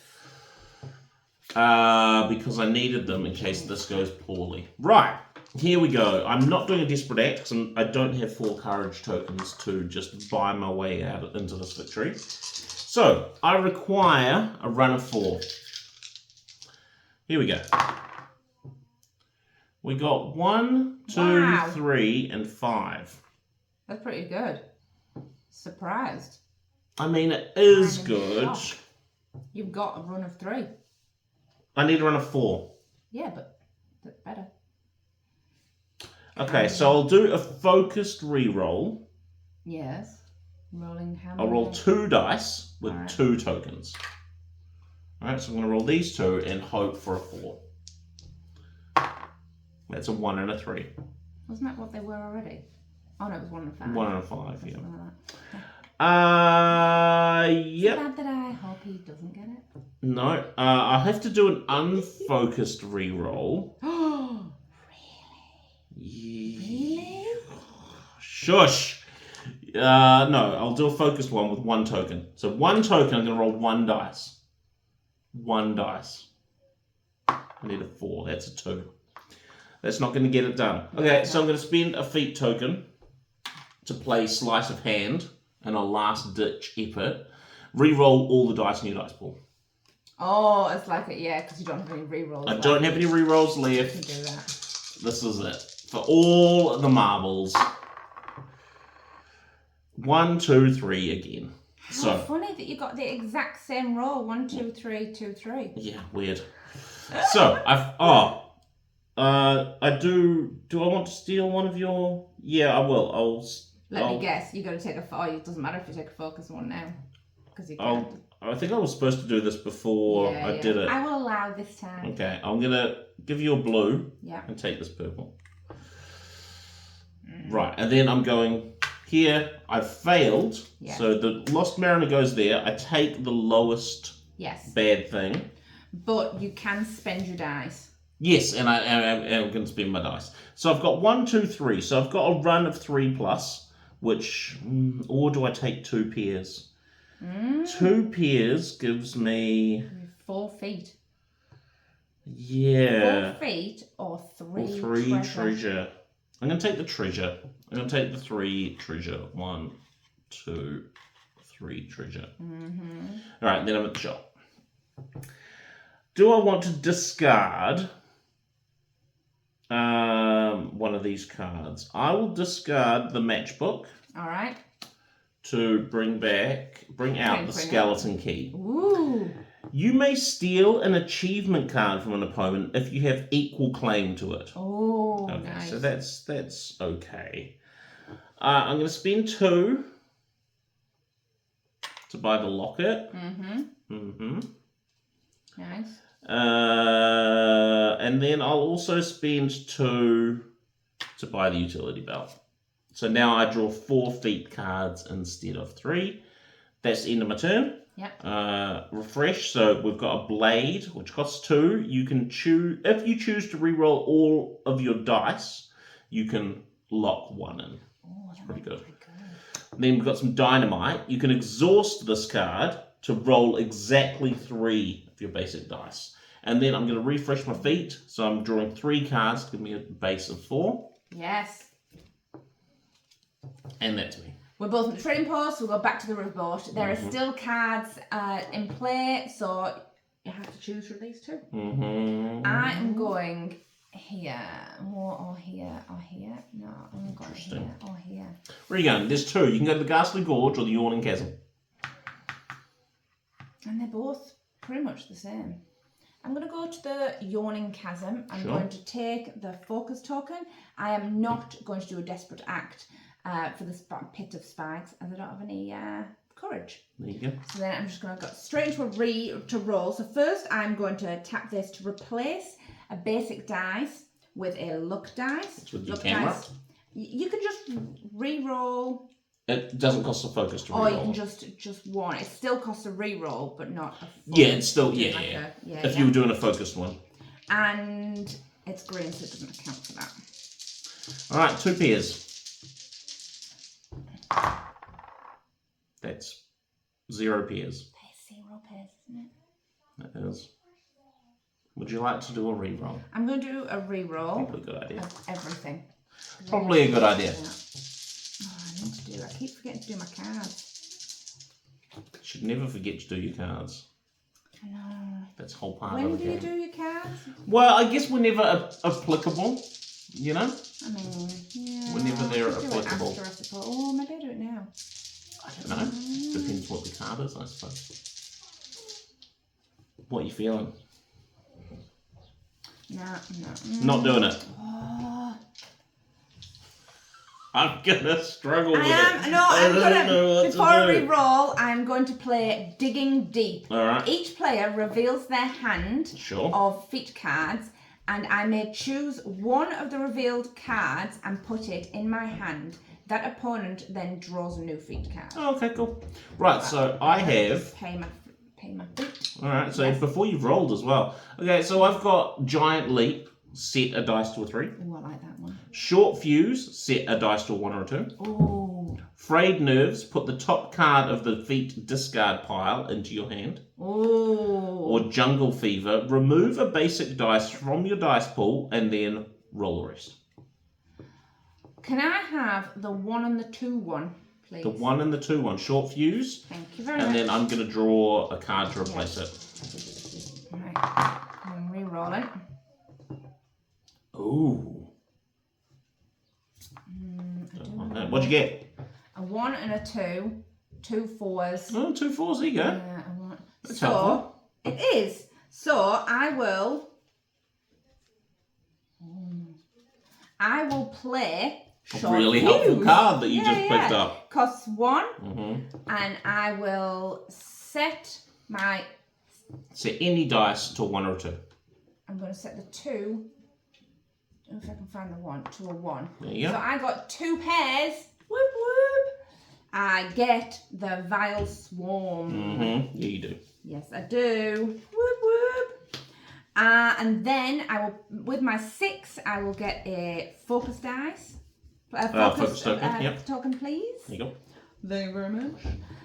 S1: Because I needed them in case this goes poorly. Right, here we go. I'm not doing a desperate act because I don't have 4 courage tokens to just buy my way out into this victory. So I require a run of 4. Here we go. We got 1, 2,
S2: Wow.
S1: 3, and 5.
S2: That's pretty good. Surprised.
S1: I mean, it is
S2: I'm in
S1: good.
S2: shock. You've got a run of 3.
S1: I need a run of 4.
S2: Yeah, but that's better.
S1: Okay, so I'll do a focused reroll.
S2: Yes. Rolling how many?
S1: I'll roll 2 dice with
S2: Alright.
S1: 2 tokens. Alright, so I'm going to roll these 2 and hope for a 4. That's a 1 and a 3.
S2: Wasn't that what they were already? Oh no, it was 1 and 5.
S1: 1 and a 5, yeah.
S2: Something like that.
S1: Yep.
S2: Bad that I hope he doesn't get it.
S1: No, I have to do an unfocused reroll.
S2: Oh,
S1: Yeah.
S2: really?
S1: Shush. No, I'll do a focused one with 1 token. So 1 token, I'm going to roll 1 dice. 1 dice. I need a 4. That's a 2. That's not going to get it done. Okay, so I'm going to spend a feat token to play Sleight of Hand and a last ditch effort. Reroll all the dice in your dice pool.
S2: Oh, it's like it, yeah, because you don't have any rerolls.
S1: I don't have any rerolls
S2: You
S1: left.
S2: can do that.
S1: This is it. For all the marbles. 1, 2, 3 again.
S2: How funny that you got the exact same roll. 1, 2, 3, 2, 3.
S1: Yeah, weird. So, I do I want to steal one of your... Yeah, I will.
S2: Let me guess. You're going to take a... Oh, it doesn't matter if you take a focus one now. Because you can.
S1: I think I was supposed to do this before I did it.
S2: I will allow this time.
S1: Okay, I'm going to give you a blue
S2: Yeah.
S1: and take this purple. Right, and then I'm going here. I've failed.
S2: Yeah.
S1: So the Lost Mariner goes there. I take the lowest
S2: Yes.
S1: bad thing.
S2: But you can spend your dice.
S1: Yes, and I'm going to spend my dice. So I've got 1, 2, 3. So I've got a run of 3 plus, which, or do I take 2 pairs? 2 pairs gives me...
S2: 4 feet.
S1: Yeah.
S2: 4 feet or 3
S1: Or 3
S2: treasure.
S1: treasure. I'm going to take the treasure. I'm going to take the 3 treasure. 1, 2, 3 treasure. All right, then I'm at the shop. Do I want to discard one of these cards? I will discard the matchbook
S2: All right.
S1: to bring out the skeleton key.
S2: Ooh.
S1: You may steal an achievement card from an opponent if you have equal claim to it.
S2: Oh,
S1: Okay,
S2: nice.
S1: so that's okay. I'm going to spend 2 to buy the locket.
S2: Nice.
S1: And then I'll also spend 2 to buy the utility belt. So now I draw 4 feet cards instead of 3. That's the end of my turn.
S2: Yep.
S1: Refresh. So we've got a blade, which costs 2. You can choose, if you choose to reroll all of your dice, you can lock 1 in.
S2: Oh, that's
S1: Pretty good. Then we've got some dynamite. You can exhaust this card to roll exactly 3 of your basic dice. And then I'm going to refresh my feet. So I'm drawing 3 cards to give me a base of 4.
S2: Yes.
S1: And that's me.
S2: We're both in the trading post. We'll go back to the riverboat. There are still cards in play, so you have to choose from these 2. I am going here, or here, or here. No, I'm going here or here.
S1: Where are you going? There's 2. You can go to the Ghastly Gorge or the Yawning Chasm.
S2: And they're both pretty much the same. I'm going to go to the Yawning Chasm. I'm going to take the focus token. I am not going to do a desperate act for the pit of spikes, as I don't have any courage.
S1: There you go.
S2: So then I'm just going to go straight into to roll. So first I'm going to tap this to replace a basic dice with a luck dice.
S1: It's with your
S2: luck
S1: camera.
S2: dice. You can just re-roll.
S1: It doesn't cost a focus to reroll.
S2: Or you can just one. It still costs a re-roll, but not a full.
S1: Yeah, it's still,
S2: You
S1: were doing a focused one.
S2: And it's green, so it doesn't account for that.
S1: All right, 2 pairs. That's 0 pairs.
S2: There's 0 pairs, isn't it?
S1: That is. Would you like to do a reroll?
S2: I'm going to do a re-roll
S1: Probably a good idea.
S2: of everything.
S1: Probably a good idea.
S2: Oh, I need to do. I keep forgetting to do my cards.
S1: Should never forget to do your cards.
S2: I know.
S1: That's the whole part
S2: When
S1: of the
S2: do
S1: game.
S2: you do your cards?
S1: Well, I guess whenever applicable. You know?
S2: I mean, yeah.
S1: Whenever they're
S2: I could do it
S1: applicable.
S2: after, I suppose. Oh, maybe I do it now.
S1: I don't know. Depends what the card is, I suppose. What are you feeling?
S2: No.
S1: Not doing it.
S2: Oh.
S1: I'm gonna struggle with it.
S2: Before we roll, I'm going to play Digging Deep.
S1: Alright.
S2: Each player reveals their hand
S1: Sure.
S2: of feat cards, and I may choose one of the revealed cards and put it in my hand. That opponent then draws a new feat card.
S1: Oh, okay, cool. Right, so I have...
S2: Pay my feat.
S1: Alright, so
S2: Yes.
S1: before you've rolled as well. Okay, so I've got Giant Leap, set a dice to a 3.
S2: Oh, I like that one.
S1: Short Fuse, set a dice to a 1 or a 2.
S2: Oh.
S1: Frayed Nerves, put the top card of the feat discard pile into your hand.
S2: Oh.
S1: Or Jungle Fever, remove a basic dice from your dice pool and then roll the rest.
S2: Can I have the 1 and the 2 one, please?
S1: The 1 and the 2 one, Short Fuse.
S2: Thank you very much.
S1: And then I'm going to draw a card to replace it.
S2: Right. I'm re-roll it.
S1: Ooh. What'd you get?
S2: A 1 and a 2. 2 4s.
S1: Oh, 2 4s, there you go.
S2: Yeah, I want.
S1: That's
S2: so,
S1: helpful.
S2: It is. So, I will play
S1: A
S2: Short
S1: really
S2: Fuse.
S1: helpful card that you just picked up.
S2: Costs 1.
S1: Mm-hmm.
S2: And I will set my...
S1: Set any dice to 1 or 2.
S2: I'm going to set the 2... If I can find the 1 to a 1.
S1: There you go.
S2: So I got 2 pairs. Whoop whoop. I get the Vile Swarm.
S1: Mm-hmm. Yeah, you do.
S2: Yes, I do. Whoop whoop. And then I will, with my 6, I will get a focus dice.
S1: Focus token, yep.
S2: Token, please.
S1: There you go.
S2: Thank you very much.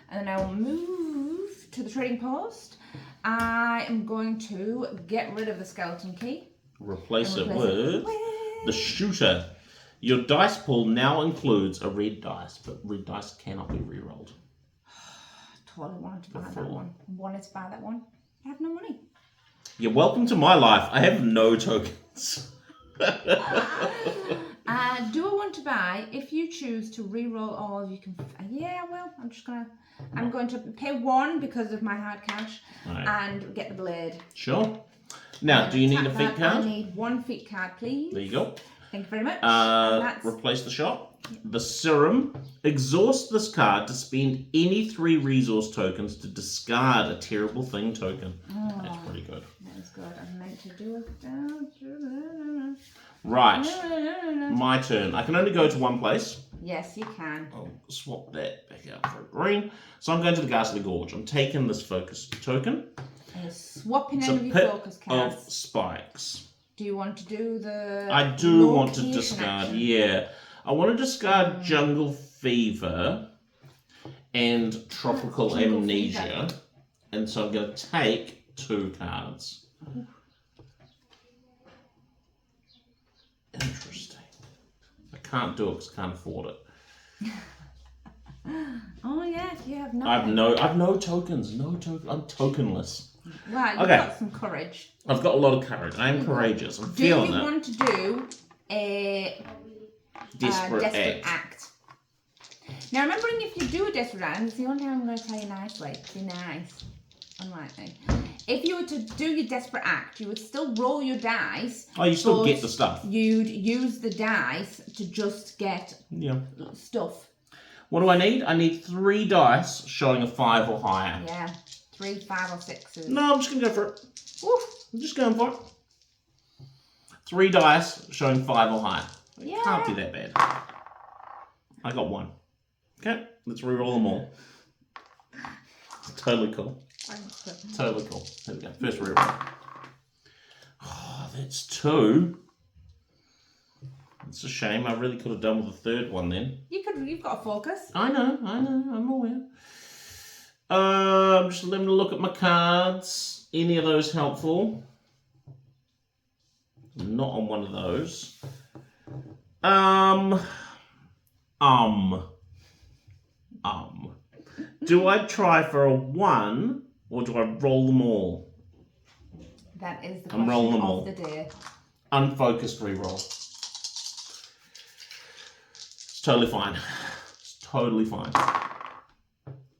S2: And then I will move to the trading post. I am going to get rid of the skeleton key.
S1: Replace it with the shooter. Your dice pool now includes a red dice, but red dice cannot be re-rolled.
S2: Totally wanted to buy that one. Wanted to buy that one. I have no money.
S1: You're welcome to my life. I have no tokens.
S2: Do I want to buy? If you choose to re-roll all, you can. Yeah, well, I'm going to pay 1 because of my hard cash,
S1: Right.
S2: and get the blade.
S1: Sure. Now, do you need a feat card?
S2: I need 1 feat card, please.
S1: There you go.
S2: Thank you very much.
S1: Replace the shop. The serum. Exhaust this card to spend any 3 resource tokens to discard a terrible thing token.
S2: Oh,
S1: That's pretty good.
S2: that is good. I meant to do it.
S1: Right. My turn. I can only go to one place.
S2: Yes, you can.
S1: I'll swap that back out for a green. So I'm going to the Ghastly Gorge. I'm taking this focus token.
S2: Swapping
S1: It's
S2: any
S1: a
S2: of your
S1: pit
S2: focus cards.
S1: of spikes.
S2: Do you want to do the...
S1: I do want to
S2: location
S1: discard,
S2: action?
S1: yeah. I want to discard Jungle Fever and Tropical
S2: Jungle
S1: Amnesia.
S2: Fever.
S1: And so I'm going to take 2 cards. Interesting. I can't do it because I can't afford it.
S2: Oh yeah, you have no.
S1: I've no tokens. No token. I'm tokenless.
S2: Right, you've
S1: Okay.
S2: got some courage.
S1: I've got a lot of courage. I am courageous. I'm feeling
S2: Do you
S1: it.
S2: want to do a
S1: Desperate act.
S2: act? Now, remembering if you do a desperate act, it's the only time I'm going to tell you nicely. Be nice. Unlike me. If you were to do your desperate act, you would still roll your dice.
S1: Oh, you still
S2: but
S1: get the stuff.
S2: You'd use the dice to just get
S1: Yeah.
S2: stuff.
S1: What do I need? I need 3 dice showing a 5 or higher.
S2: Yeah, 3, 5, or 6s.
S1: No, I'm just going to go for it.
S2: Oof.
S1: I'm just going for it. 3 dice showing 5 or higher. It
S2: Yeah.
S1: can't be that bad. I got 1. Okay, let's reroll them all. Totally cool. Totally cool. There we go. First reroll. Oh, that's 2. It's a shame. I really could have done with the 3rd one then.
S2: You've got a focus.
S1: I know. I'm aware. Just let me look at my cards. Any of those helpful? Not on one of those. Do I try for a 1 or do I roll them all?
S2: That is the
S1: I'm rolling
S2: question
S1: them
S2: of
S1: all.
S2: the day.
S1: Unfocused reroll. totally fine. It's totally fine.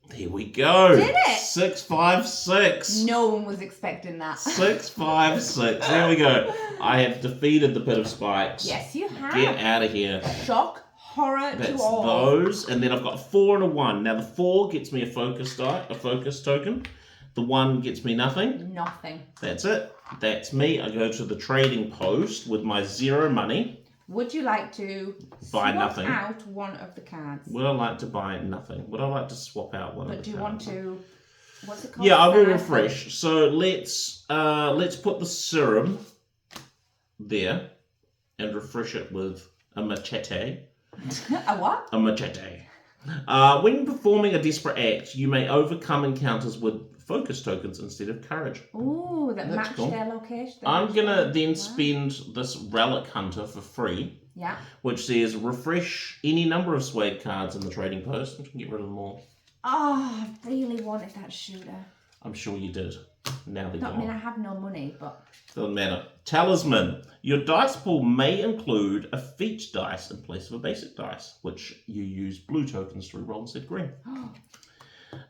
S1: There we go.
S2: Did it?
S1: 6, 5, 6.
S2: No one was expecting that.
S1: 6, 5, 6. There we go. I have defeated the pit of spikes.
S2: Yes, you have.
S1: Get out of here.
S2: Shock, horror
S1: That's
S2: to all.
S1: those, and then I've got 4 and a 1. Now the 4 gets me a focus token. The 1 gets me nothing.
S2: Nothing.
S1: That's it. That's me. I go to the trading post with my 0 money.
S2: Would you like to
S1: Buy
S2: swap
S1: nothing.
S2: out one of the cards?
S1: Would I like to buy nothing? Would I like to swap out one of the
S2: But do you
S1: cards?
S2: want to? What's it called?
S1: Yeah, I will
S2: Sample?
S1: refresh. So let's put the serum there and refresh it with a machete.
S2: A what?
S1: A machete. When performing a desperate act, you may overcome encounters with focus tokens instead of courage.
S2: Ooh, that
S1: That's
S2: match
S1: cool.
S2: their location.
S1: I'm gonna then
S2: Wow.
S1: spend this relic hunter for free,
S2: Yeah.
S1: which says refresh any number of swag cards in the trading post. I can get rid of them all.
S2: Oh, I really wanted that shooter.
S1: I'm sure you did. Now they're
S2: I mean, I
S1: gone.
S2: have no money, but
S1: Doesn't matter. Talisman. Your dice pool may include a feat dice in place of a basic dice, which you use blue tokens to reroll instead of green.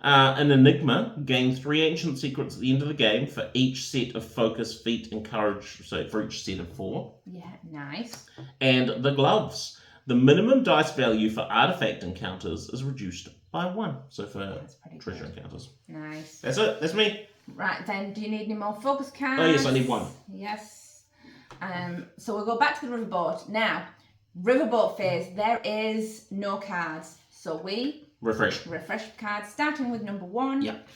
S1: An enigma. Gain 3 ancient secrets at the end of the game for each set of focus, feat, and courage. So for each set of 4.
S2: yeah, nice.
S1: And the gloves. The minimum dice value for artifact encounters is reduced by 1. So for
S2: That's pretty
S1: treasure
S2: good.
S1: encounters.
S2: Nice.
S1: That's it. That's me.
S2: Right, then, do you need any more focus cards?
S1: Oh, yes, I need 1.
S2: Yes. So we'll go back to the riverboat. Now, riverboat phase, there is no cards. So we
S1: Refresh.
S2: refresh cards, starting with number 1.
S1: Yep.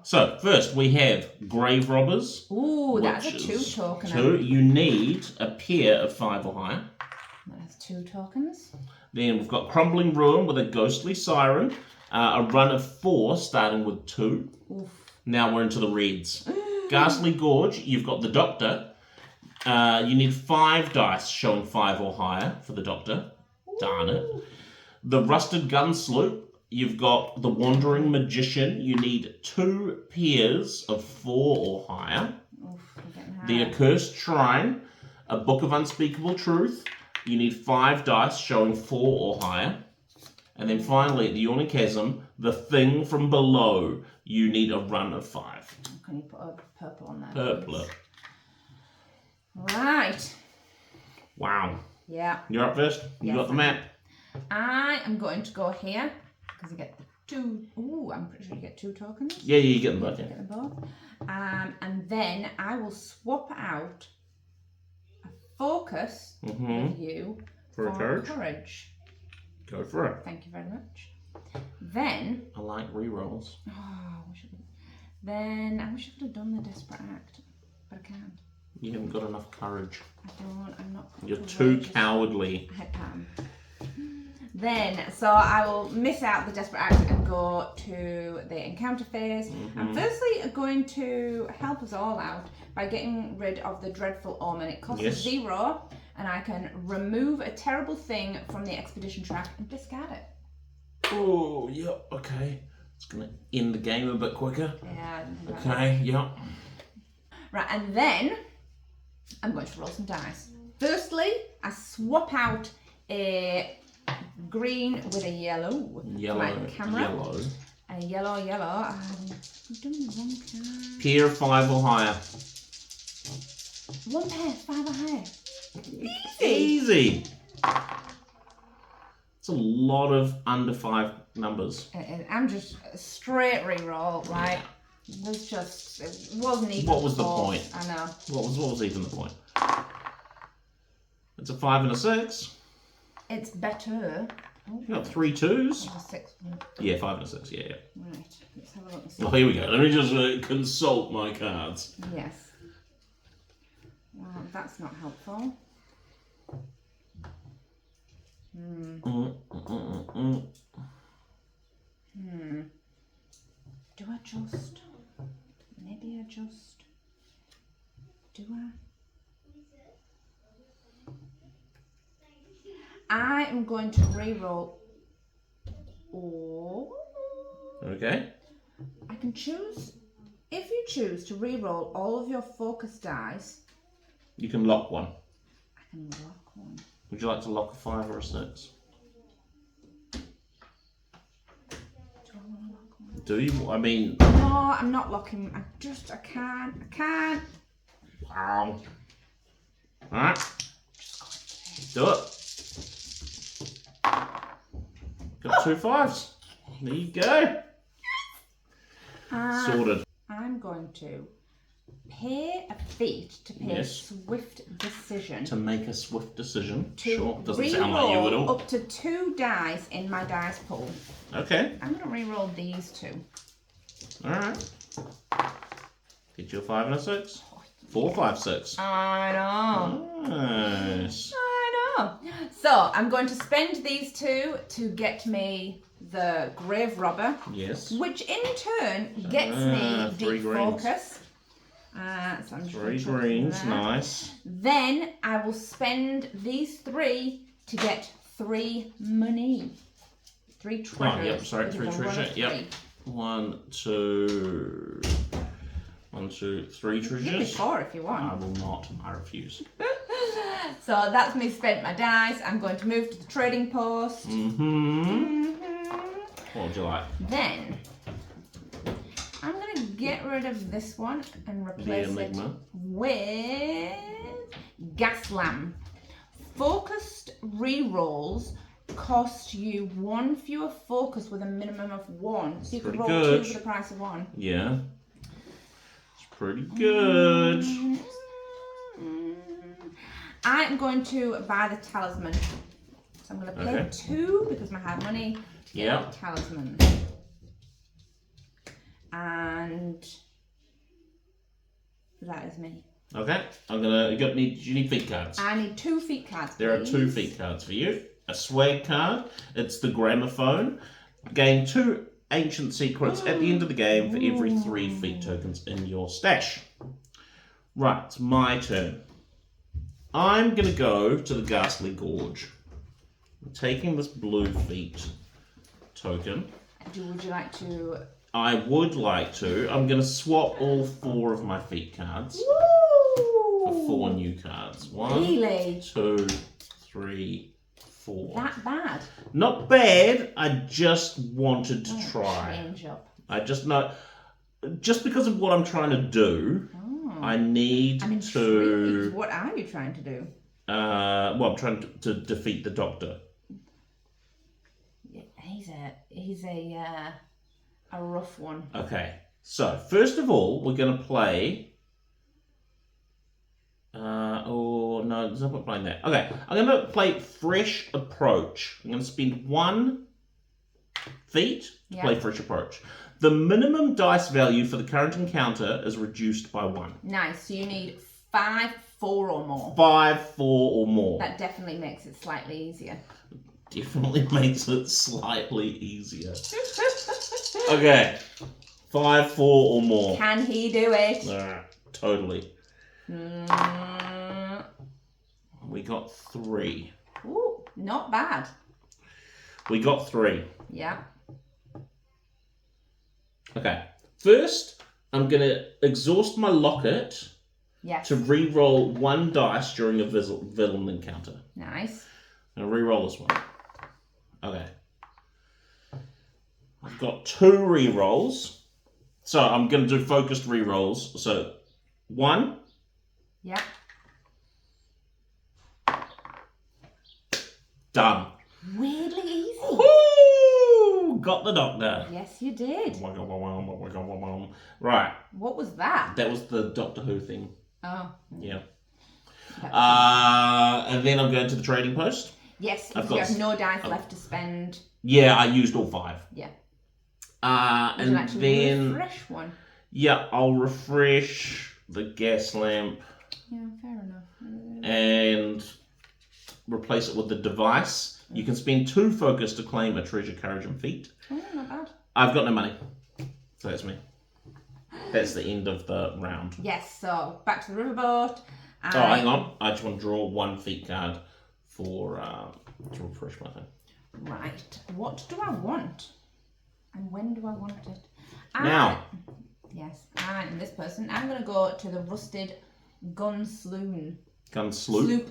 S2: So,
S1: first we have Grave Robbers.
S2: ooh, that's a
S1: which
S2: 2
S1: is
S2: token.
S1: 2. You need a pair of 5 or higher.
S2: That's 2 tokens.
S1: Then we've got Crumbling Ruin with a Ghostly Siren. A run of 4 starting with 2.
S2: Oof.
S1: Now we're into the reds. Ghastly Gorge, you've got the Doctor. You need 5 dice showing 5 or higher for the Doctor. Darn it. The Rusted Gun Sloop, you've got the Wandering Magician. You need 2 pairs of 4 or higher.
S2: Oof, I'm getting high.
S1: The Accursed Shrine, a Book of Unspeakable Truth. You need 5 dice showing 4 or higher. And then finally, the Yawning Chasm, the Thing from Below. You need a run of 5.
S2: Can you put a purple on there?
S1: Purple.
S2: please? Right.
S1: Wow.
S2: Yeah.
S1: You're up first. You
S2: Yes,
S1: got the map.
S2: I am going to go here because you get 2. Ooh, I'm pretty sure you get 2 tokens.
S1: Yeah, you get them both.
S2: Get them both. And then I will swap out a focus with you
S1: For a courage. Go for it.
S2: Thank you very much. Then,
S1: I like rerolls.
S2: I wish I could have done the desperate act, but I can't.
S1: You haven't got enough courage.
S2: I'm not.
S1: You're too
S2: courageous.
S1: cowardly.
S2: I can. Then, so I will miss out the desperate act and go to the encounter phase. And firstly, going to help us all out by getting rid of the dreadful omen. It costs 0, and I can remove a terrible thing from the expedition track and discard it.
S1: Oh, yep, okay. It's going to end the game a bit quicker.
S2: Yeah. I didn't think about
S1: Okay, yep.
S2: that. Right, and then I'm going to roll some dice. Firstly, I swap out a green with a yellow.
S1: Yellow,
S2: My camera.
S1: yellow.
S2: A yellow. I've done the wrong card.
S1: Pair 5 or higher.
S2: 1 pair, 5 or higher.
S1: Easy. It's a lot of under 5 numbers.
S2: I'm just a straight reroll, like there's just it wasn't even.
S1: What was the
S2: close.
S1: point?
S2: I know.
S1: What was even the point? It's a 5 and a 6.
S2: It's better.
S1: You got 3 2s.
S2: Oh, 6.
S1: Yeah, 5 and a 6. Yeah.
S2: Right. Let's have a look and see.
S1: Oh, here we go. Let me just consult my cards.
S2: Yes. Well, that's not helpful. Do I just? Maybe I just. Do I? I am going to reroll. Or
S1: Okay.
S2: I can choose. If you choose to reroll all of your focus dice,
S1: You can lock one.
S2: I can lock one.
S1: Would you like to lock a 5 or a 6? Do you? I mean...
S2: No, I'm not locking. I can't.
S1: Wow. Alright. Do it. Got 2 5s. There you go. Sorted.
S2: I'm going to pay a feat to pay a swift decision.
S1: To make a swift decision.
S2: To
S1: Sure. Doesn't sound like you at all.
S2: Up to 2 dice in my dice pool.
S1: Okay.
S2: I'm going to re-roll these 2.
S1: Alright. Get you a 5 and a 6. 4, 5, 6.
S2: I know.
S1: Nice.
S2: I know. So I'm going to spend these 2 to get me the Grave Robber.
S1: Yes.
S2: Which in turn gets me
S1: 3
S2: Deep
S1: greens.
S2: Focus. So I'm just
S1: 3 greens.
S2: that.
S1: Nice.
S2: Then I will spend these 3 to get 3 money. 3 treasures.
S1: Oh, yep. Sorry, 3 treasure. Yep.
S2: 3.
S1: 1, 2... 1, 2, 3 treasures.
S2: Give me 4 if you want.
S1: I will not. I refuse.
S2: So that's me spent my dice. I'm going to move to the trading post.
S1: What would you like?
S2: Then I'm going to get rid of this one and replace it with Gas Lamp. Focused rerolls cost you 1 fewer focus with a minimum of 1. So you can roll 2 for the price of 1.
S1: Yeah. It's pretty good.
S2: I'm going to buy the talisman. So I'm going to pay 2 because I have money.
S1: Yeah.
S2: Talisman. And that is me.
S1: Okay. You need feat cards.
S2: I need 2 feat cards.
S1: There are 2 feat cards for you. A swag card. It's the gramophone. Gain 2 ancient secrets at the end of the game for every 3 feat tokens in your stash. Right, it's my turn. I'm going to go to the Ghastly Gorge. I'm taking this blue feat token.
S2: Would you like to?
S1: I would like to. I'm going to swap all 4 of my feat cards for 4 new cards. 1,
S2: Really?
S1: 2, 3, 4.
S2: That bad?
S1: Not bad. I just wanted to try.
S2: Change up.
S1: I just know. Just because of what I'm trying to do, I need to.
S2: What are you trying to do?
S1: Well, I'm trying to defeat the Doctor.
S2: He's a rough one.
S1: Okay, so first of all, we're going to play. Oh no, there's no point playing that. Okay, I'm going to play Fresh Approach. I'm going to spend 1 feat to play Fresh Approach. The minimum dice value for the current encounter is reduced by 1.
S2: Nice. So you need 5, 4 or more.
S1: 5, 4 or more.
S2: That definitely makes it slightly easier.
S1: Definitely makes it slightly easier. Okay. 5, 4 or more.
S2: Can he do it?
S1: Totally. We got 3.
S2: Ooh, not bad.
S1: We got 3.
S2: Yeah.
S1: Okay. First, I'm going to exhaust my locket to re-roll 1 dice during a villain encounter.
S2: Nice.
S1: I'm going to re-roll this one. Okay. I've got 2 re-rolls. So I'm going to do focused re-rolls. So 1.
S2: Yeah.
S1: Done.
S2: Weirdly easy.
S1: Woo! Got the Doctor.
S2: Yes, you did.
S1: Right.
S2: What was that?
S1: That was the Doctor Who thing.
S2: Oh.
S1: Yeah. And then I'm going to the trading post.
S2: Yes, because you have no dice left to spend.
S1: Yeah, I used all 5.
S2: Yeah.
S1: And then
S2: refresh one.
S1: Yeah, I'll refresh the gas lamp.
S2: Yeah, fair enough.
S1: And replace it with the device. You can spend 2 focus to claim a treasure, courage, and feat.
S2: Oh, not bad.
S1: I've got no money, so that's me. That's the end of the round.
S2: Yes. So back to the riverboat.
S1: Oh, hang on. I just want to draw 1 feat card for to refresh my thing.
S2: Right. What do I want? And when do I want it?
S1: Now.
S2: Yes. And this person. I'm going to go to the rusted gun sloop.
S1: Gun sloop?
S2: Sloop.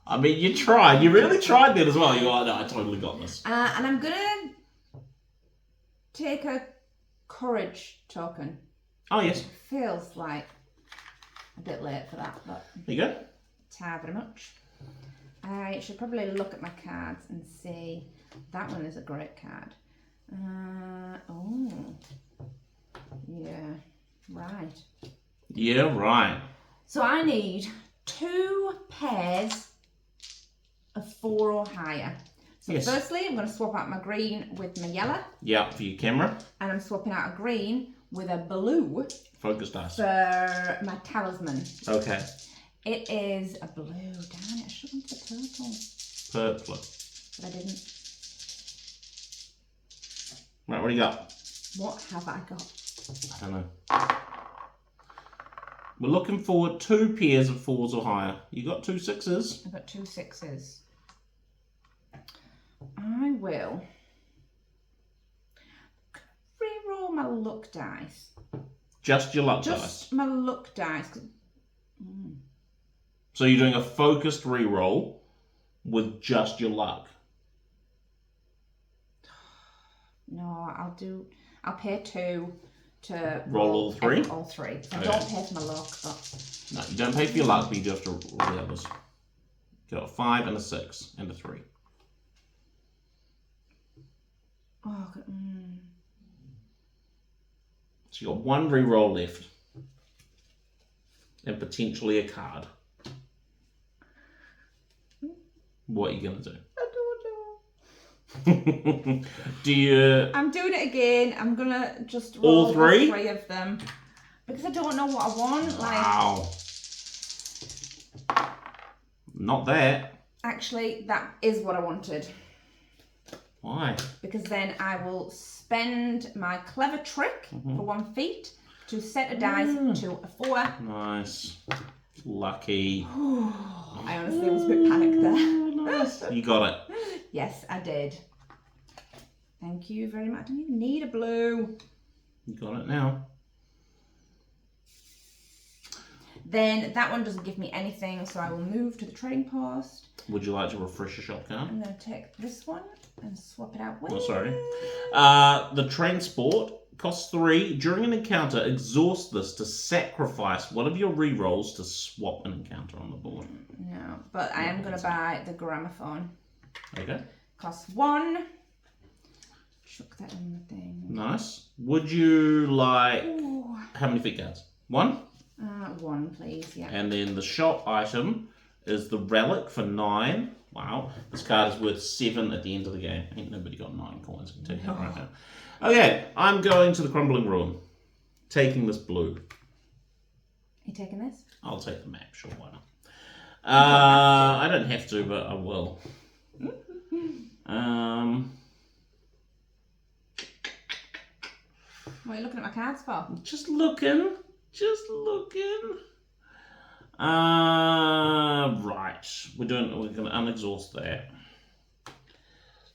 S1: I mean, you tried. You really tried that as well. You're like, no, I totally got this.
S2: And I'm going to take a courage token.
S1: Oh, yes.
S2: Feels like a bit late for that, but
S1: There you go.
S2: thank very much. I should probably look at my cards and see. That one is a great card. Oh, yeah, right.
S1: Yeah, right.
S2: So I need 2 pairs of 4 or higher. So
S1: yes.
S2: Firstly, I'm going to swap out my green with my yellow.
S1: Yeah, for your camera.
S2: And I'm swapping out a green with a blue.
S1: Focus dice.
S2: For my talisman.
S1: Okay.
S2: It is a blue. Damn it, I should have gone for purple.
S1: Purple.
S2: But I didn't.
S1: Right, what do you got?
S2: What have I got?
S1: I don't know. We're looking for 2 pairs of 4s or higher. You got 2 6s?
S2: I've got 2 6s. I will re-roll my luck dice.
S1: Just your luck dice?
S2: Just my luck dice.
S1: So you're doing a focused re-roll with just your luck?
S2: No, I'll pay 2 to
S1: roll all 3?
S2: All 3. I
S1: Okay.
S2: don't pay for my luck, but...
S1: No, you don't pay for your luck, but you do have to roll the others. You got a 5 and a 6 and a 3.
S2: Oh,
S1: So you got 1 re-roll left. And potentially a card. What are you going to do?
S2: I don't know.
S1: Do you...
S2: I'm doing it again. I'm going to just roll
S1: All 3?
S2: 3 of them. Because I don't know what I want.
S1: Wow. Not that.
S2: Actually, that is what I wanted.
S1: Why?
S2: Because then I will spend my clever trick for 1 feat to set a dice to a 4.
S1: Nice. Lucky.
S2: I honestly was a bit panicked there.
S1: Nice. You got it.
S2: Yes, I did. Thank you very much. I don't even need a blue.
S1: You got it now.
S2: Then that one doesn't give me anything, so I will move to the trading post.
S1: Would you like to refresh your shop card?
S2: I'm going to take this one and swap it out with...
S1: Oh, sorry. The transport costs 3. During an encounter, exhaust this to sacrifice one of your re-rolls to swap an encounter on the board.
S2: No, but I am going to buy the gramophone.
S1: Okay.
S2: Costs 1. Chuck that in the thing.
S1: Nice. Would you like...
S2: Ooh.
S1: How many feet cards? 1?
S2: 1, please, yeah.
S1: And then the shop item is the relic for 9. Wow. This card is worth 7 at the end of the game. Ain't nobody got 9 coins. I can take that right now. Okay, I'm going to the Crumbling Ruin. Taking this blue.
S2: You taking this?
S1: I'll take the map, sure, why not? I don't have to, but I will.
S2: What are you looking at my cards for?
S1: Just looking. Just looking. Right. We're going to unexhaust that.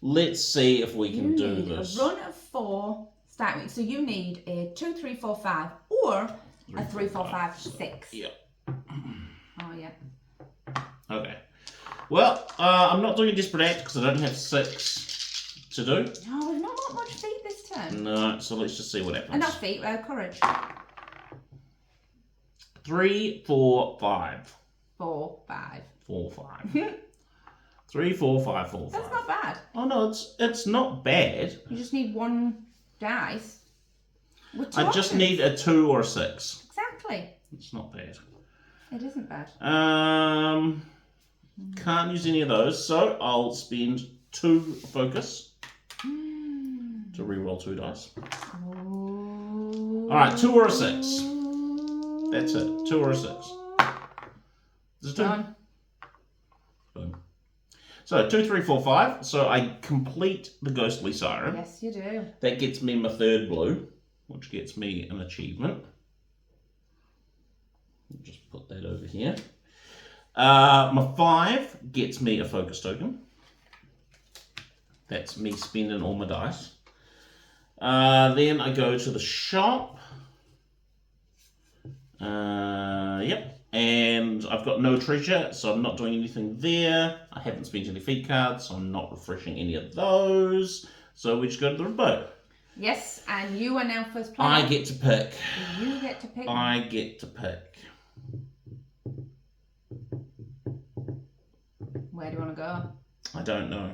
S1: Let's see if we can do this.
S2: A run of 4 starting. So you need a 2, 3, 4, 5 or a 3, 4, 5, 6.
S1: Yep.
S2: Oh, yeah.
S1: Okay. Well, I'm not doing a desperate act because I don't have 6 to do.
S2: No, we've not got much feet this turn.
S1: No, so let's just see what happens.
S2: Not feet, courage.
S1: 3, 4, 5.
S2: 4, 5.
S1: 4, 5. 3, 4, 5, 4, 5.
S2: That's not bad.
S1: Oh no, it's not bad.
S2: You just need 1 dice. With 2
S1: I just
S2: options.
S1: need a 2 or a 6.
S2: Exactly.
S1: It's not bad.
S2: It isn't bad.
S1: Can't use any of those, so I'll spend 2 focus to re-roll 2 dice. Alright, 2 or a 6. That's it. 2 or a 6. Is it 2?
S2: Done.
S1: Boom. So 2, 3, 4, 5. So I complete the Ghostly Siren.
S2: Yes, you do.
S1: That gets me my 3rd blue, which gets me an achievement. I'll just put that over here. My 5 gets me a focus token. That's me spending all my dice. Then I go to the shop. Yep. And I've got no treasure, so I'm not doing anything there. I haven't spent any feat cards, so I'm not refreshing any of those. So we just go to the boat.
S2: Yes, and you are now first player.
S1: I get to pick.
S2: You get to pick.
S1: I get to pick.
S2: Where do you want to go?
S1: I don't know.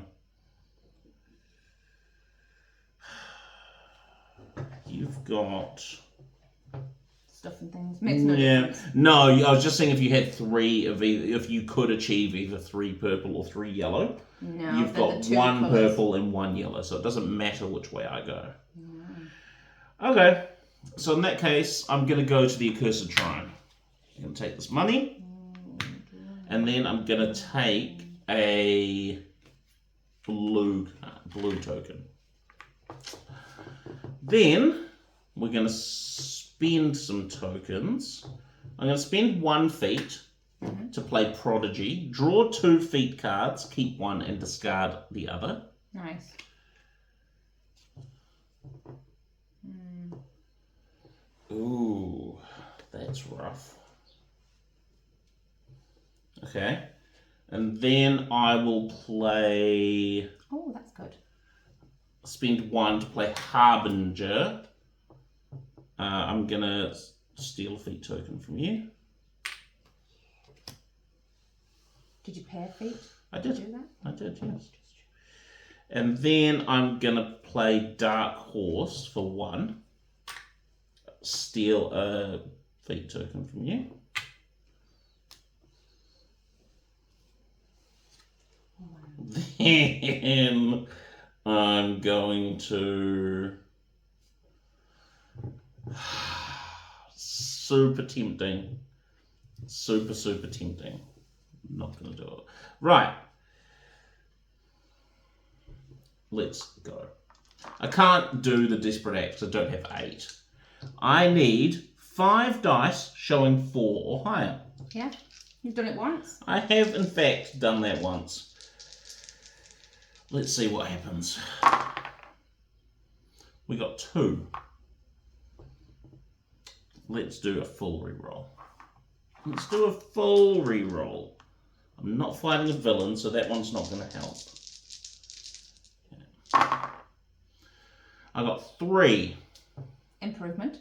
S1: You've got...
S2: Stuff and things. Makes no difference.
S1: No, I was just saying if you had 3 of either, if you could achieve either 3 purple or 3 yellow.
S2: No,
S1: you've got 1
S2: colours.
S1: purple and 1 yellow, so it doesn't matter which way I go. Okay, so in that case, I'm going to go to the Accursed Shrine. I'm going to take this money, and then I'm going to take a blue token. Then we're going to spend some tokens. I'm going to spend 1 feat to play Prodigy. Draw 2 feat cards, keep 1 and discard the other.
S2: Nice.
S1: Ooh, that's rough. Okay. And then I will play...
S2: Oh, that's good.
S1: Spend 1 to play Harbinger. I'm going to steal a feat token from you.
S2: Did you pay a feat?
S1: I did.
S2: Did you do that?
S1: I did, yes. And then I'm going to play Dark Horse for 1. Steal a feat token from you. Then I'm going to... Super tempting. Super tempting. Not going to do it. Right. Let's go. I can't do the Desperate Act because I don't have 8. I need 5 dice showing 4 or higher.
S2: Yeah, you've done it once.
S1: I have, in fact, done that once. Let's see what happens. We got 2. Let's do a full reroll. Let's do a full reroll. I'm not fighting a villain, so that one's not going to help. Okay. I got 3.
S2: Improvement.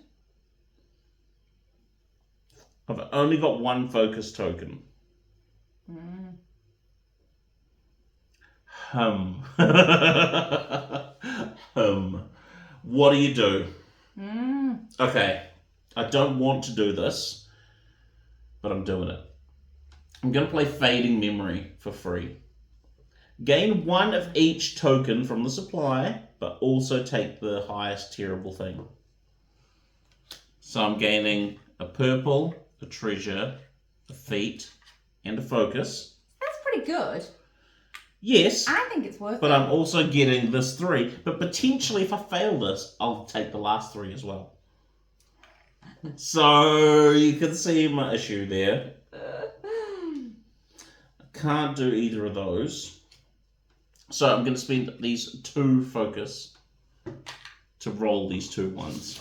S1: I've only got 1 focus token. What do you do? Okay, I don't want to do this, but I'm doing it. I'm going to play Fading Memory for free. Gain 1 of each token from the supply, but also take the highest terrible thing. So I'm gaining a purple, a treasure, a feat, and a focus.
S2: That's pretty good.
S1: Yes.
S2: I think it's worth it.
S1: But I'm also getting this 3. But potentially if I fail this, I'll take the last 3 as well. So you can see my issue there. I can't do either of those. So I'm going to spend these 2 focus to roll these 2 ones.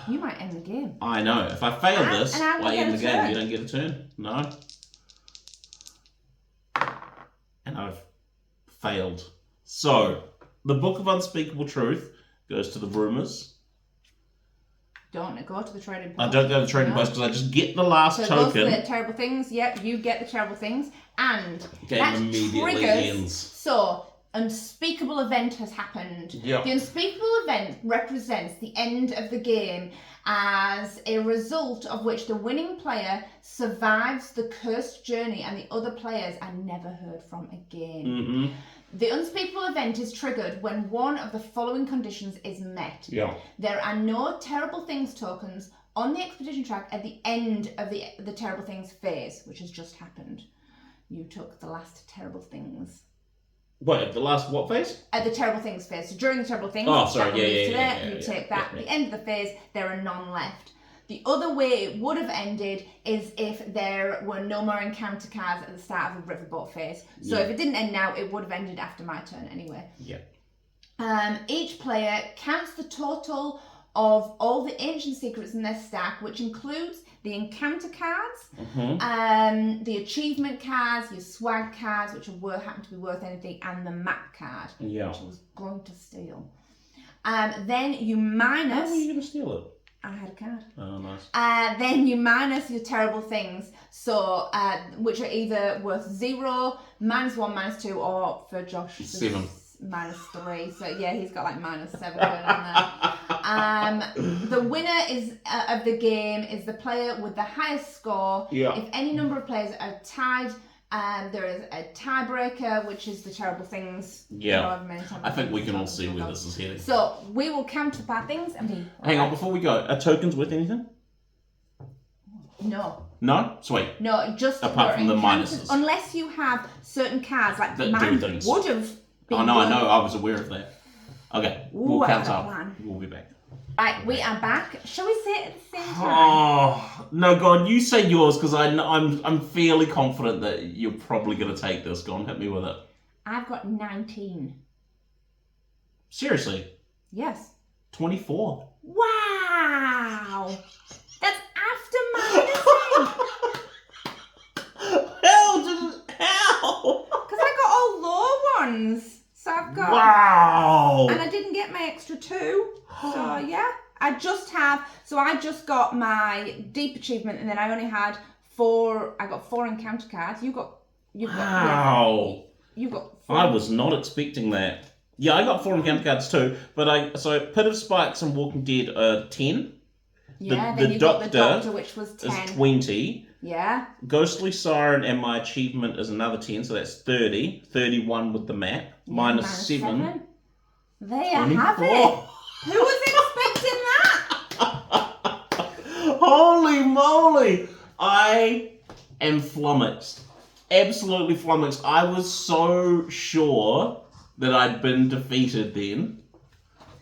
S2: You might end the game.
S1: I know. If I fail this, I end the game.
S2: Turn.
S1: You don't get a turn. No. And I've failed. So, the Book of Unspeakable Truth goes to the Rumours.
S2: Don't go to the trading post.
S1: I don't go to the trading post because I just get the last
S2: so
S1: token.
S2: So the terrible things. Yep, you get the terrible things. And
S1: game
S2: that
S1: immediately
S2: triggers.
S1: ends.
S2: So, unspeakable event has happened.
S1: Yep.
S2: The unspeakable event represents the end of the game, as a result of which the winning player survives the cursed journey and the other players are never heard from again. The unspeakable event is triggered when one of the following conditions is met.
S1: Yeah.
S2: There are no terrible things tokens on the expedition track at the end of the terrible things phase, which has just happened. You took the last terrible things.
S1: Wait, the last what phase?
S2: At the terrible things phase. So during the terrible things,
S1: oh, sorry,
S2: you take that. At the end of the phase, there are none left. The other way it would have ended is if there were no more encounter cards at the start of the riverboat phase. So if it didn't end now, it would have ended after my turn anyway.
S1: Yeah.
S2: Each player counts the total of all the ancient secrets in their stack, which includes the encounter cards, the achievement cards, your swag cards, which happen to be worth anything, and the map card, which I was going to steal. Then you minus...
S1: How were you going to steal it?
S2: I had a card.
S1: Oh, nice.
S2: Then you minus your terrible things, so which are either worth 0, -1, -2, or for Josh,
S1: 7.
S2: -3. So yeah, he's got like -7 going on there. The winner of the game is the player with the highest score.
S1: Yeah.
S2: If any number of players are tied, there is a tiebreaker, which is the terrible things.
S1: Yeah. I think we can all see where this is heading.
S2: So we will count the bad things and be...
S1: Hang on, before we go, are tokens worth anything?
S2: No.
S1: No? Sweet.
S2: No, just...
S1: Apart from the minuses.
S2: Unless you have certain cards, like
S1: that
S2: mine
S1: do things.
S2: would have been...
S1: Oh, no, I know. I was aware of that. Okay. We'll count up. We'll be back.
S2: Right, we are back. Shall we say it at the same time?
S1: Oh, no, go on. You say yours, because I'm fairly confident that you're probably going to take this. Go on, hit me with it.
S2: I've got 19.
S1: Seriously?
S2: Yes.
S1: 24.
S2: Wow! That's after minusing!
S1: How?
S2: Because I got all low ones. So I've got...
S1: Wow!
S2: And I didn't get my extra 2. So yeah, I just got my deep achievement, and then I only had 4. I got 4 encounter cards. You got.
S1: Wow.
S2: You got 4.
S1: I was not expecting that. Yeah, I got 4 encounter cards too, but so Pit of Spikes and Walking Dead are 10.
S2: Yeah,
S1: the
S2: then you got the Doctor, which was 10.
S1: Is 20.
S2: Yeah.
S1: Ghostly Siren and my achievement is another 10, so that's 30. 31 with the map. Minus 7.
S2: There you have it. Who was expecting that?
S1: Holy moly! I am flummoxed. Absolutely flummoxed. I was so sure that I'd been defeated then.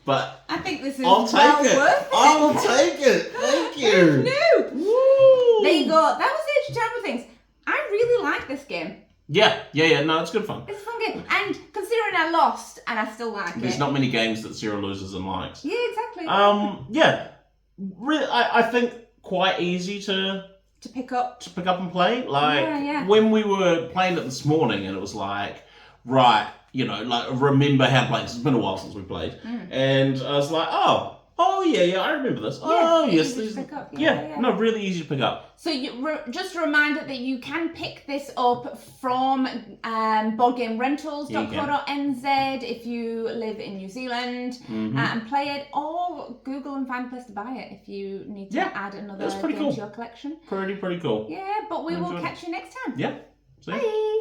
S1: But
S2: I think this is
S1: I'll take it.
S2: worth it.
S1: I will take it. Thank you.
S2: No.
S1: Woo.
S2: There you go. That was the Age of Terrible Things. I really like this game.
S1: Yeah. No, it's good fun.
S2: It's a fun game. And considering I lost, and I still like
S1: There's not many games that Sarah loses and likes.
S2: Yeah, exactly.
S1: Yeah. Really, I think quite easy to
S2: pick up.
S1: To pick up and play. Like, when we were playing it this morning, and it was like, right, like, remember how to play this. It's been a while since we played. And I was like, oh yeah, I remember this. Yes.
S2: Easy to pick up.
S1: No, really easy to pick up.
S2: So just a reminder that you can pick this up from boardgamerentals.co.nz if you live in New Zealand and play it, or Google and find a place to buy it if you need to add another game to your collection.
S1: Pretty cool.
S2: Yeah, but we will catch you next time.
S1: Yeah. See?
S2: Bye.